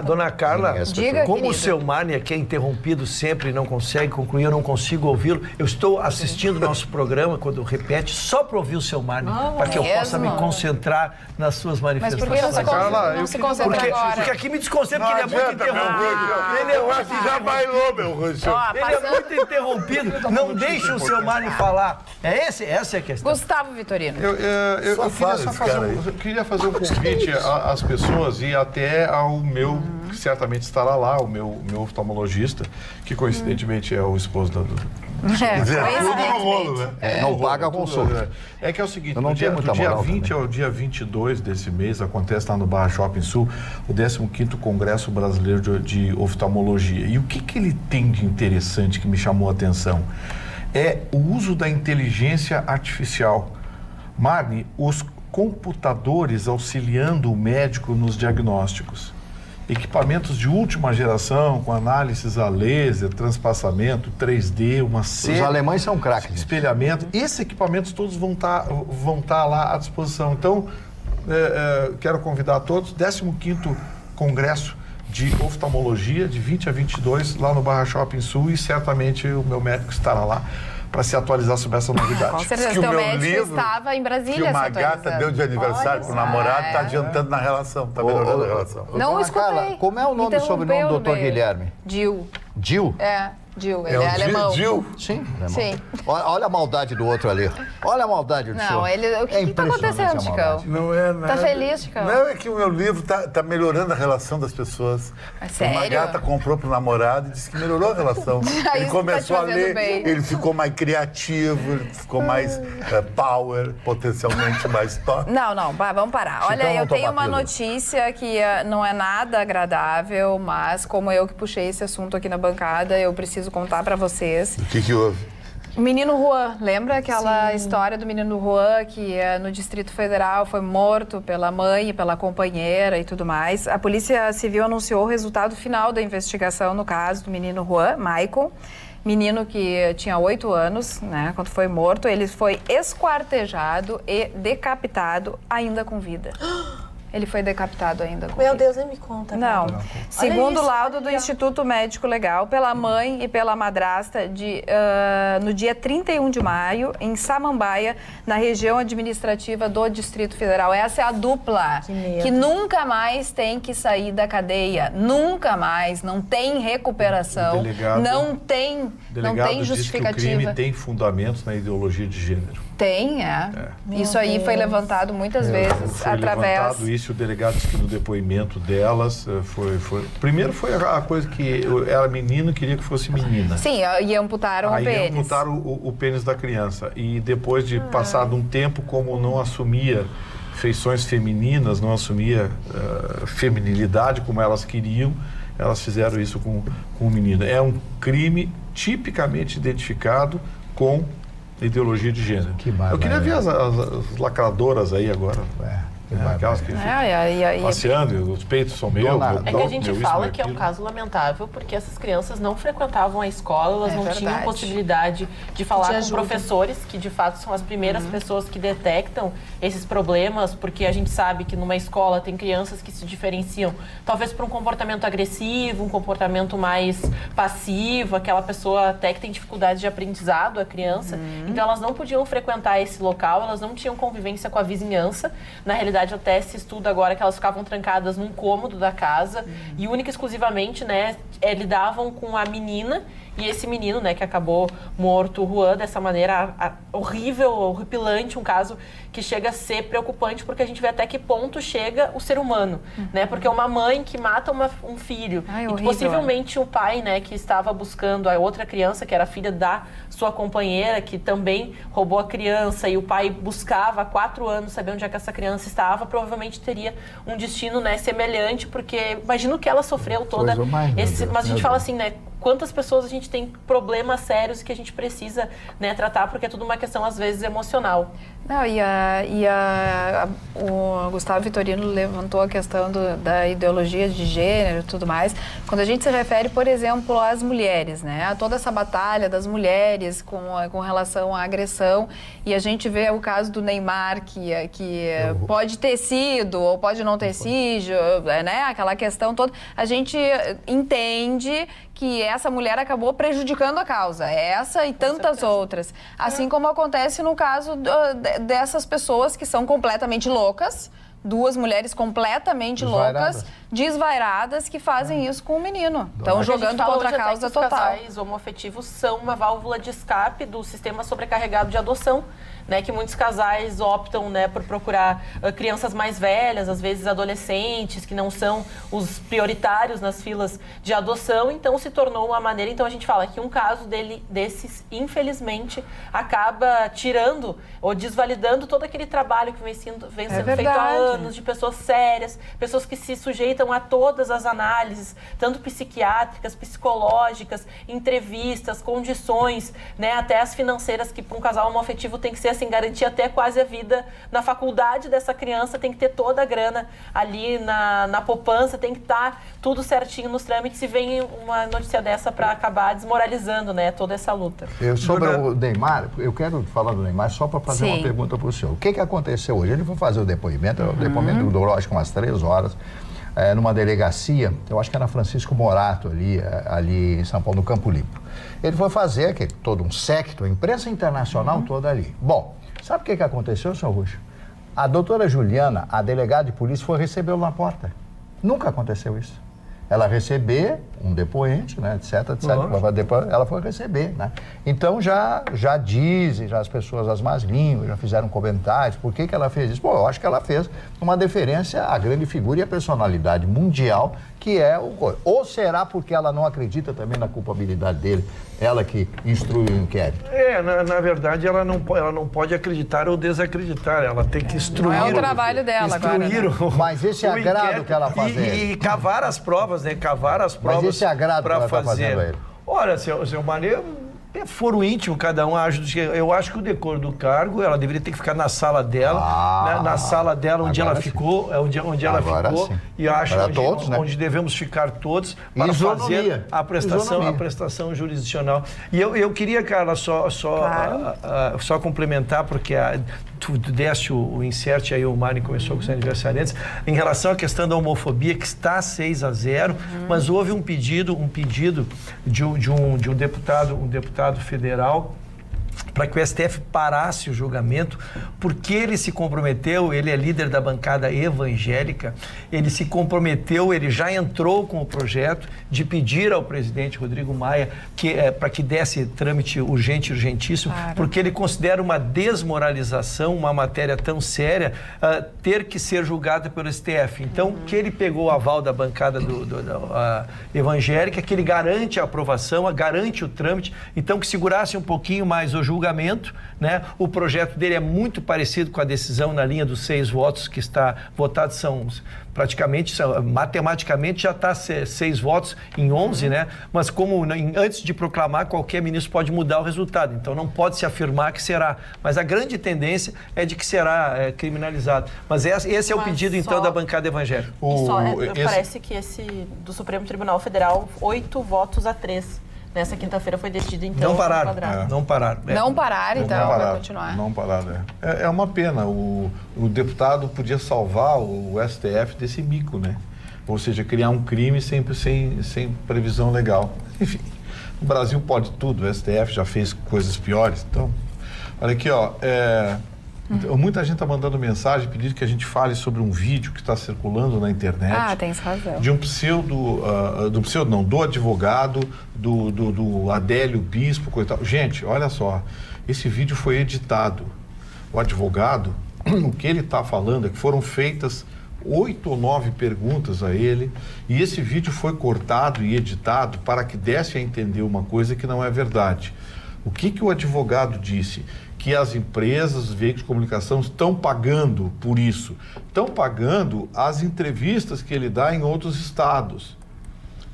Dona Carla, Diga, como querido. o seu Márnia, que é interrompido sempre e não consegue concluir, eu não consigo ouvi-lo. Eu estou assistindo nosso programa, quando repete, só para ouvir o seu Márnia, para que eu possa me concentrar nas suas Mas manifestações. por que não se, Carla, não eu se queria- concentra agora? Porque aqui me desconcentra, porque ele é muito interrompido. Eu acho que já bailou, meu Roxão. Ó, Ele é muito interrompido. Não deixe o seu Márnia falar. Essa é a questão. Gustavo Vitorino. Eu queria fazer um convite às pessoas e até ao meu, que certamente estará lá, o meu oftalmologista, que coincidentemente é o esposo da... Tudo no rolo, né? Não paga a consulta. É que é o seguinte, Eu não do dia, tenho muita do dia moral 20 também. ao dia 22 desse mês, acontece lá no Barra Shopping Sul, o 15º Congresso Brasileiro de Oftalmologia. E o que ele tem de interessante que me chamou a atenção? É o uso da inteligência artificial. Marne, os computadores auxiliando o médico nos diagnósticos. Equipamentos de última geração, com análises a laser, transpassamento, 3D, uma série... Os alemães são craques. Espelhamento. Esses equipamentos todos vão tá lá à disposição. Então, quero convidar todos, 15º Congresso de Oftalmologia, de 20 a 22, lá no Barra Shopping Sul, e certamente o meu médico estará lá para se atualizar sobre essa novidade. Com certeza, que o teu meu médico livro, estava em Brasília que uma se gata atualizando. deu de aniversário pro namorado, tá adiantando na relação, tá melhorando a relação. Não Dona escutei. Carla, como é o nome e sobrenome do Interrompeu Dr. no meio. Guilherme? Dil. Gil? É, Dil. Ele É é o alemão. Gil. Sim, alemão. Sim. Olha a maldade do outro ali. Olha a maldade do senhor. Não, ele... O que tá impressionante acontecendo, a Chicão? maldade. Não é nada. Tá feliz, Chicão? Não, é que o meu livro tá melhorando a relação das pessoas. É sério? Uma gata comprou pro namorado e disse que melhorou a relação. Isso Ele tá começou te a fazendo ler, bem. ele ficou mais criativo, ele ficou mais power, potencialmente mais top. Não, vamos parar. Chicão Olha, não eu tenho toma uma pílula. notícia que não é nada agradável, mas como eu que puxei esse assunto aqui na bancada, eu preciso contar pra vocês. O que houve? O menino Juan, lembra aquela história do menino Juan que no Distrito Federal foi morto pela mãe e pela companheira e tudo mais? A Polícia Civil anunciou o resultado final da investigação no caso do menino Juan, Michael, menino que tinha 8 anos, né, quando foi morto. Ele foi esquartejado e decapitado ainda com vida. Ele foi decapitado ainda com Meu vida. Deus, nem me conta. Não. Olha Segundo o isso, laudo do olha. Instituto Médico Legal, pela mãe e pela madrasta, no dia 31 de maio, em Samambaia, na região administrativa do Distrito Federal. Essa é a dupla Que medo. que nunca mais tem que sair da cadeia. Nunca mais. Não tem recuperação. O delegado- não tem Delegado diz que o justificativa. crime tem fundamentos na ideologia de gênero. Tem, Isso aí foi levantado muitas vezes Foi através... levantado isso, o delegado disse que no depoimento delas primeiro foi a coisa que era menino e queria que fosse menina. Sim, e amputaram o Aí pênis. amputaram o pênis da criança. E depois de passado um tempo, como não assumia feições femininas, não assumia feminilidade como elas queriam, elas fizeram isso com o menino. É um crime tipicamente identificado com ideologia de gênero. Que bárbaro. Eu queria ver as lacradoras aí agora. Aquelas que ficam passeando, e os peitos são meus. Dona- É que a gente meu isso, fala meu que é um aquilo. caso lamentável, porque essas crianças não frequentavam a escola, elas não tinham verdade. possibilidade de falar De com ajuda. professores, que de fato são as primeiras pessoas que detectam esses problemas, porque a gente sabe que numa escola tem crianças que se diferenciam, talvez por um comportamento agressivo, um comportamento mais passivo, aquela pessoa até que tem dificuldade de aprendizado, a criança. Então elas não podiam frequentar esse local, elas não tinham convivência com a vizinhança. Na realidade, até se estuda agora que elas ficavam trancadas num cômodo da casa e única e exclusivamente, né, lidavam com a menina e esse menino, né, que acabou morto, o Juan, dessa maneira horrível, horripilante, um caso que chega a ser preocupante porque a gente vê até que ponto chega o ser humano, né, porque uma mãe que mata um filho Ai, e que horrível, possivelmente o pai, né, que estava buscando a outra criança, que era filha da sua companheira, que também roubou a criança e o pai buscava há 4 anos saber onde é que essa criança estava, provavelmente teria um destino, né, semelhante, porque imagina o que ela sofreu toda Coisa mais, meu esse, Deus, mas a gente meu fala Deus. assim, né, quantas pessoas a gente tem problemas sérios que a gente precisa, né, tratar, porque é tudo uma questão às vezes emocional. Não, o Gustavo Vitorino levantou a questão da ideologia de gênero e tudo mais. Quando a gente se refere, por exemplo, às mulheres, né? A toda essa batalha das mulheres com relação à agressão, e a gente vê o caso do Neymar, que pode ter sido ou pode não ter sido, né? Aquela questão toda. A gente entende que essa mulher acabou prejudicando a causa, essa e tantas outras. Assim como acontece no caso dessas pessoas que são completamente loucas, duas mulheres completamente loucas, desvairadas, que fazem isso com o menino. Estão jogando contra a causa total. Os casais homoafetivos são uma válvula de escape do sistema sobrecarregado de adoção, né, que muitos casais optam, né, por procurar crianças mais velhas, às vezes adolescentes, que não são os prioritários nas filas de adoção, então se tornou uma maneira. Então a gente fala que um caso desses, infelizmente, acaba tirando ou desvalidando todo aquele trabalho que vem sendo feito há anos, de pessoas sérias, pessoas que se sujeitam a todas as análises, tanto psiquiátricas, psicológicas, entrevistas, condições, né, até as financeiras, que para um casal homoafetivo tem que ser assim, garantir até quase a vida na faculdade dessa criança, tem que ter toda a grana ali na poupança, tem que estar tudo certinho nos trâmites, e vem uma notícia dessa para acabar desmoralizando, né, toda essa luta. Sobre o Neymar, eu quero falar do Neymar só para fazer uma pergunta para o senhor. O que aconteceu hoje? Ele foi fazer o depoimento, o depoimento durou acho que umas 3 horas, numa delegacia, eu acho que era Francisco Morato, ali em São Paulo, no Campo Limpo. Ele foi fazer todo um séquito, a imprensa internacional toda ali. Bom, sabe o que aconteceu, senhor Ruxo? A doutora Juliana, a delegada de polícia, foi recebê-lo na porta. Nunca aconteceu isso. Ela receber um depoente, né, etc. Ela foi receber, né? Então já dizem, as pessoas, as más línguas, já fizeram comentários. Por que ela fez isso? Pô, eu acho que ela fez uma deferência à grande figura e à personalidade mundial que é o... Ou será porque ela não acredita também na culpabilidade dele? Ela que instrui o inquérito. Na verdade, ela não pode acreditar ou desacreditar. Ela tem que instruir. Não é o trabalho dela agora, né? Mas esse agrado que ela faz. E cavar as provas, né? Cavar as provas. Mas esse agrado que ela está fazendo a ele. Olha, seu Maria, é foro íntimo, cada um age. Eu acho que o decoro do cargo, ela deveria ter que ficar na sala dela, né? Na sala dela onde ela ficou, onde ela ficou. Sim. E acho todos, né? onde devemos ficar todos para fazer a prestação jurisdicional. E eu queria, Carla, só complementar, porque tu deste o insert, aí o Mário começou com os aniversariantes, em relação à questão da homofobia, que está 6-0, mas houve um pedido de um deputado federal para que o STF parasse o julgamento, porque ele se comprometeu, ele é líder da bancada evangélica, ele se comprometeu, ele já entrou com o projeto de pedir ao presidente Rodrigo Maia para que desse trâmite urgentíssimo, porque ele considera uma desmoralização, uma matéria tão séria, ter que ser julgada pelo STF. Então, que ele pegou o aval da bancada evangélica, que ele garante a aprovação, garante o trâmite, então que segurasse um pouquinho mais o julgamento, né? O projeto dele é muito parecido com a decisão na linha dos 6 votos que está votado, matematicamente já está 6 votos em 11, né? Mas como antes de proclamar, qualquer ministro pode mudar o resultado, então não pode se afirmar que será, mas a grande tendência é de que será criminalizado. Mas esse é o pedido, então, da bancada evangélica. Parece que esse do Supremo Tribunal Federal, 8-3. Nessa quinta-feira foi decidido, então... Não pararam, vai continuar. Não pararam, É uma pena. O deputado podia salvar o STF desse mico, né? Ou seja, criar um crime sempre sem previsão legal. Enfim, o Brasil pode tudo, o STF já fez coisas piores. Então, olha aqui, muita gente está mandando mensagem pedindo que a gente fale sobre um vídeo que está circulando na internet. Tem razão. De um do advogado, do Adélio Bispo, coitado. Gente, olha só, esse vídeo foi editado. O advogado, o que ele está falando é que foram feitas 8 ou 9 perguntas a ele, e esse vídeo foi cortado e editado para que desse a entender uma coisa que não é verdade. O que o advogado disse? Que as empresas, os veículos de comunicação estão pagando por isso. Estão pagando as entrevistas que ele dá em outros estados.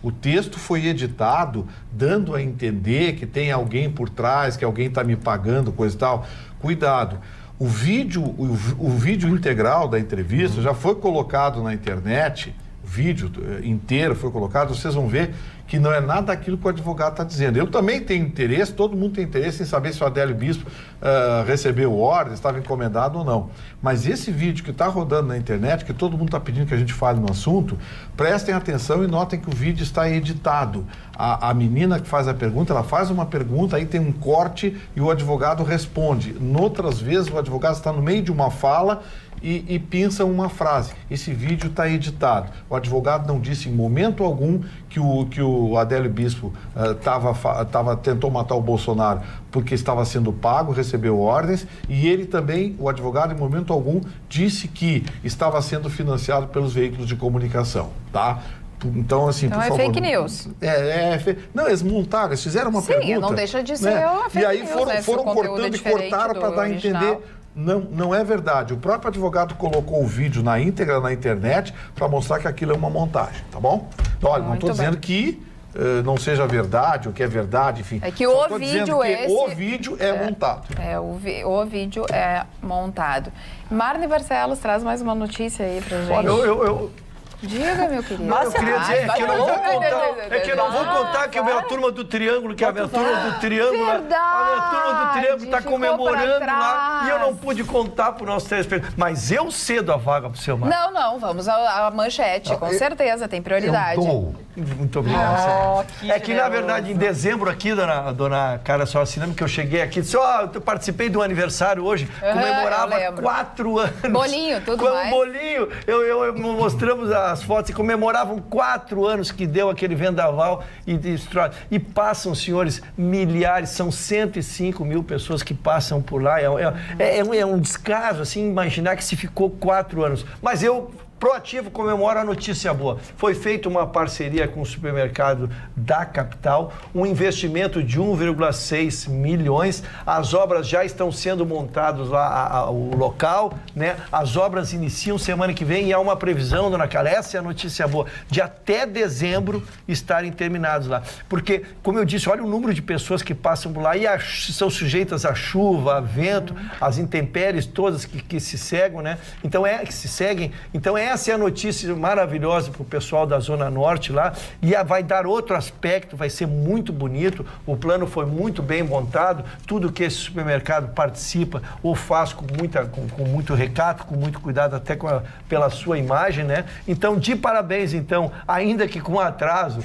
O texto foi editado dando a entender que tem alguém por trás, que alguém está me pagando, coisa e tal. Cuidado. O vídeo integral da entrevista já foi colocado na internet, o vídeo inteiro foi colocado, vocês vão ver que não é nada aquilo que o advogado está dizendo. Eu também tenho interesse, todo mundo tem interesse em saber se o Adélio Bispo recebeu ordem, estava encomendado ou não. Mas esse vídeo que está rodando na internet, que todo mundo está pedindo que a gente fale no assunto, prestem atenção e notem que o vídeo está editado. A menina que faz a pergunta, ela faz uma pergunta, aí tem um corte e o advogado responde. Noutras vezes, o advogado está no meio de uma fala e pinça uma frase. Esse vídeo está editado. O advogado não disse em momento algum que o Adélio Bispo tentou matar o Bolsonaro porque estava sendo pago, recebeu ordens, e ele também, o advogado, em momento algum, disse que estava sendo financiado pelos veículos de comunicação, tá? Então, assim, então por favor. Fake news. Não, eles montaram, eles fizeram uma pergunta. Sim, não deixa de ser uma fake news. E aí news, foram cortando e cortaram para dar a entender. Não é verdade. O próprio advogado colocou o vídeo na íntegra na internet para mostrar que aquilo é uma montagem, tá bom? Então, olha, não estou dizendo que não seja verdade, o que é verdade, enfim. É que o vídeo o vídeo é montado. O vídeo é montado. Marne Barcelos traz mais uma notícia aí pra gente. Olha, Diga, meu querido. Eu queria dizer que eu não vou contar, que eu não vou contar que a minha turma do Triângulo, a minha turma do Triângulo está comemorando lá e eu não pude contar para o nosso telespectador. Mas eu cedo a vaga para o seu Marcos. Não, vamos à manchete, com certeza, tem prioridade. Muito obrigado. É que, na verdade, em dezembro aqui, dona Cara Sorciname, que eu cheguei aqui, disse, eu participei do aniversário hoje, comemorava 4 anos. Bolinho, tudo mais. Bolinho, eu mostramos as fotos e comemoravam 4 anos que deu aquele vendaval e destrói. E passam, senhores, milhares, são 105 mil pessoas que passam por lá. É um descaso, assim, imaginar que se ficou 4 anos. Mas eu... Proativo comemora a notícia boa. Foi feita uma parceria com o supermercado da capital, um investimento de 1,6 milhões. As obras já estão sendo montadas lá, o local, né? As obras iniciam semana que vem e há uma previsão, dona Carla, essa é a notícia boa, de até dezembro estarem terminados lá. Porque, como eu disse, olha o número de pessoas que passam por lá e são sujeitas à chuva, a vento, às intempéries todas que se seguem, né? Então, essa é a notícia maravilhosa para o pessoal da Zona Norte lá e vai dar outro aspecto, vai ser muito bonito, o plano foi muito bem montado, tudo que esse supermercado participa ou faz com muito recato, com muito cuidado até pela sua imagem, né? Então, de parabéns, então, ainda que com atraso,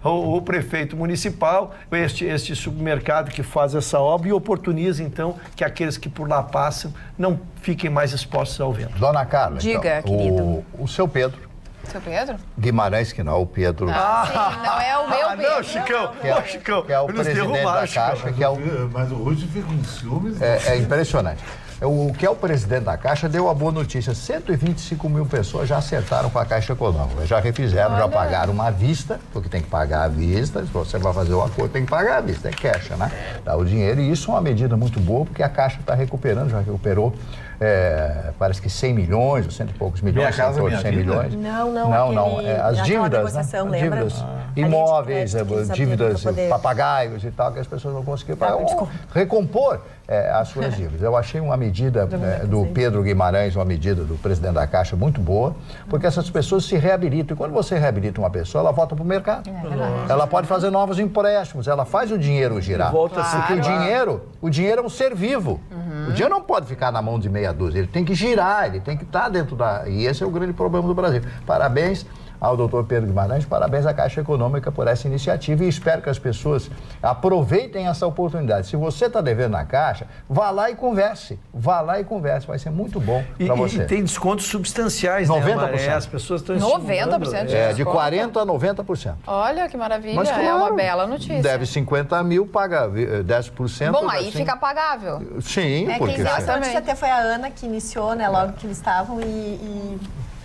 o prefeito municipal, este supermercado que faz essa obra e oportuniza, então, que aqueles que por lá passam não fiquem mais expostos ao vento. Dona Carla, diga, então, querido. O seu Pedro. Seu Pedro? Guimarães, que não é o Pedro. Sim, não é o meu Pedro. Não, Chicão. Chicão. Que é o presidente da Caixa. Mas o Rússio fica com ciúmes. É impressionante. O que é o presidente da Caixa deu a boa notícia. 125 mil pessoas já acertaram com a Caixa Econômica. Já refizeram, já pagaram uma vista, porque tem que pagar à vista. Se você vai fazer o acordo, tem que pagar à vista. É cash, né? Dá o dinheiro. E isso é uma medida muito boa, porque a Caixa está recuperando, já recuperou. Parece que 100 milhões, ou 100 e poucos milhões, 100 milhões. Não. As dívidas, negociação, né? lembra? Dívidas imóveis, dívidas, papagaios e tal, que as pessoas não conseguiram pagar. Recompor as suas dívidas. Eu achei uma medida do Pedro Guimarães, uma medida do presidente da Caixa muito boa, porque essas pessoas se reabilitam. E quando você reabilita uma pessoa, ela volta para o mercado. Ela pode fazer novos empréstimos, ela faz o dinheiro girar. Porque o dinheiro é um ser vivo. O dinheiro não pode ficar na mão de meia dúzia, ele tem que girar, ele tem que estar dentro da... E esse é o grande problema do Brasil. Parabéns ao doutor Pedro Guimarães, parabéns à Caixa Econômica por essa iniciativa e espero que as pessoas aproveitem essa oportunidade. Se você está devendo na Caixa, vá lá e converse. Vai ser muito bom para você. E tem descontos substanciais, 90%. Né, as pessoas estão 90% de 40% a 90%. Olha que maravilha, mas, claro, é uma bela notícia. Deve 50 mil, paga 10%. Bom, aí fica pagável. Sim, porque... Quem deu essa notícia até foi a Ana que iniciou, né, logo que eles estavam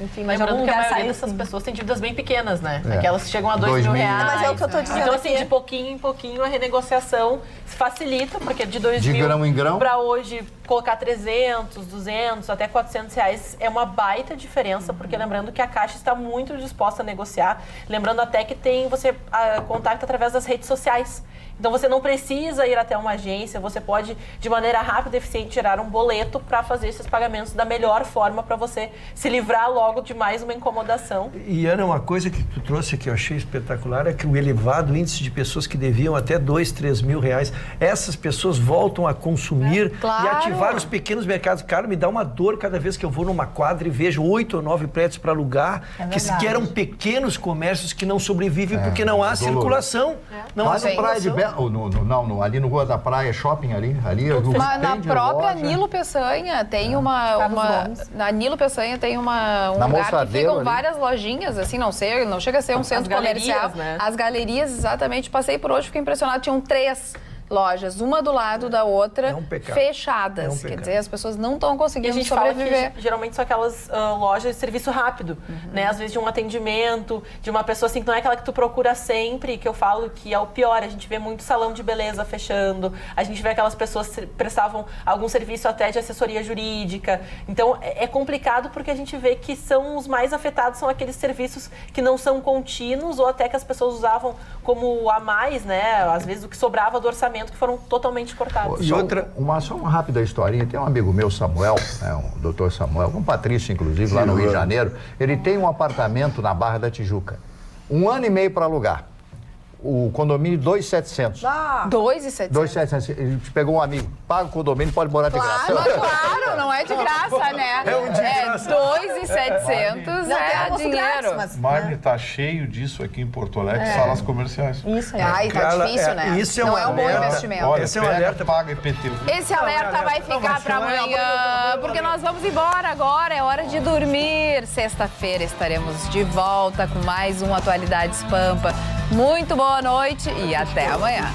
enfim, mas lembrando que a maioria dessas pessoas tem dívidas bem pequenas, né? Aquelas que chegam a 2 mil reais. Mas é o que eu tô dizendo. Então, assim, de pouquinho em pouquinho, a renegociação facilita, porque de 2 De mil grão em grão? para hoje colocar 300, 200, até 400 reais é uma baita diferença, porque lembrando que a Caixa está muito disposta a negociar, lembrando até que você contacta através das redes sociais. Então você não precisa ir até uma agência, você pode, de maneira rápida e eficiente, tirar um boleto para fazer esses pagamentos da melhor forma para você se livrar logo de mais uma incomodação. E Ana, uma coisa que tu trouxe que eu achei espetacular é que o elevado índice de pessoas que deviam até 2, 3 mil reais, essas pessoas voltam a consumir Claro. e ativar os pequenos mercados. Cara, me dá uma dor cada vez que eu vou numa quadra e vejo 8 ou 9 prédios para alugar, que eram pequenos comércios que não sobrevivem porque não há circulação. Não há Lá no Praia de Bela, ali no Rua da Praia, shopping ali Mas na tem de própria loja. Nilo Peçanha tem na Nilo Peçanha tem um Na lugar que Mossadeiro ficam ali. várias lojinhas, assim, não chega a ser um centro galerias, comercial. né? As galerias, exatamente. Passei por hoje, fiquei impressionado. Tinham 3 lojas, uma do lado da outra, É um pecado. fechadas. É um Quer pecado. dizer, as pessoas não estão E a conseguindo gente fala sobreviver. que geralmente são aquelas lojas de serviço rápido, né? Às vezes de um atendimento, de uma pessoa assim que não é aquela que tu procura sempre, que eu falo que é o pior. A gente vê muito salão de beleza fechando, a gente vê aquelas pessoas que prestavam algum serviço até de assessoria jurídica. Então é complicado porque a gente vê que são os mais afetados, são aqueles serviços que não são contínuos ou até que as pessoas usavam como a mais, né? Às vezes o que sobrava do orçamento que foram totalmente cortados. E só uma rápida historinha. Tem um amigo meu, Samuel, o doutor Samuel, um patrício, inclusive, lá no Rio de Janeiro. Ele tem um apartamento na Barra da Tijuca. 1 ano e meio para alugar. O condomínio 2.700. 2.700. 2.700. Ele pegou um amigo, paga o condomínio, pode morar de graça. Claro, não é de graça, né? de graça. 2.700 é dinheiro. Marne, tá cheio disso aqui em Porto Alegre, salas comerciais. Isso, Ai, tá Cara, difícil, né? isso é não um é um bom alerta. investimento. Olha, Esse é um pega, alerta. paga IPTU. Esse alerta vai ficar para amanhã, porque nós vamos embora agora, é hora de dormir. Sexta-feira estaremos de volta com mais um Atualidades Pampa. Muito boa noite e até amanhã.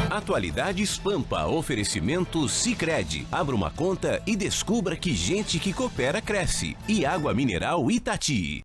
Atualidades Pampa, oferecimento Sicredi. Abra uma conta e descubra que gente que coopera cresce. E água mineral Itati.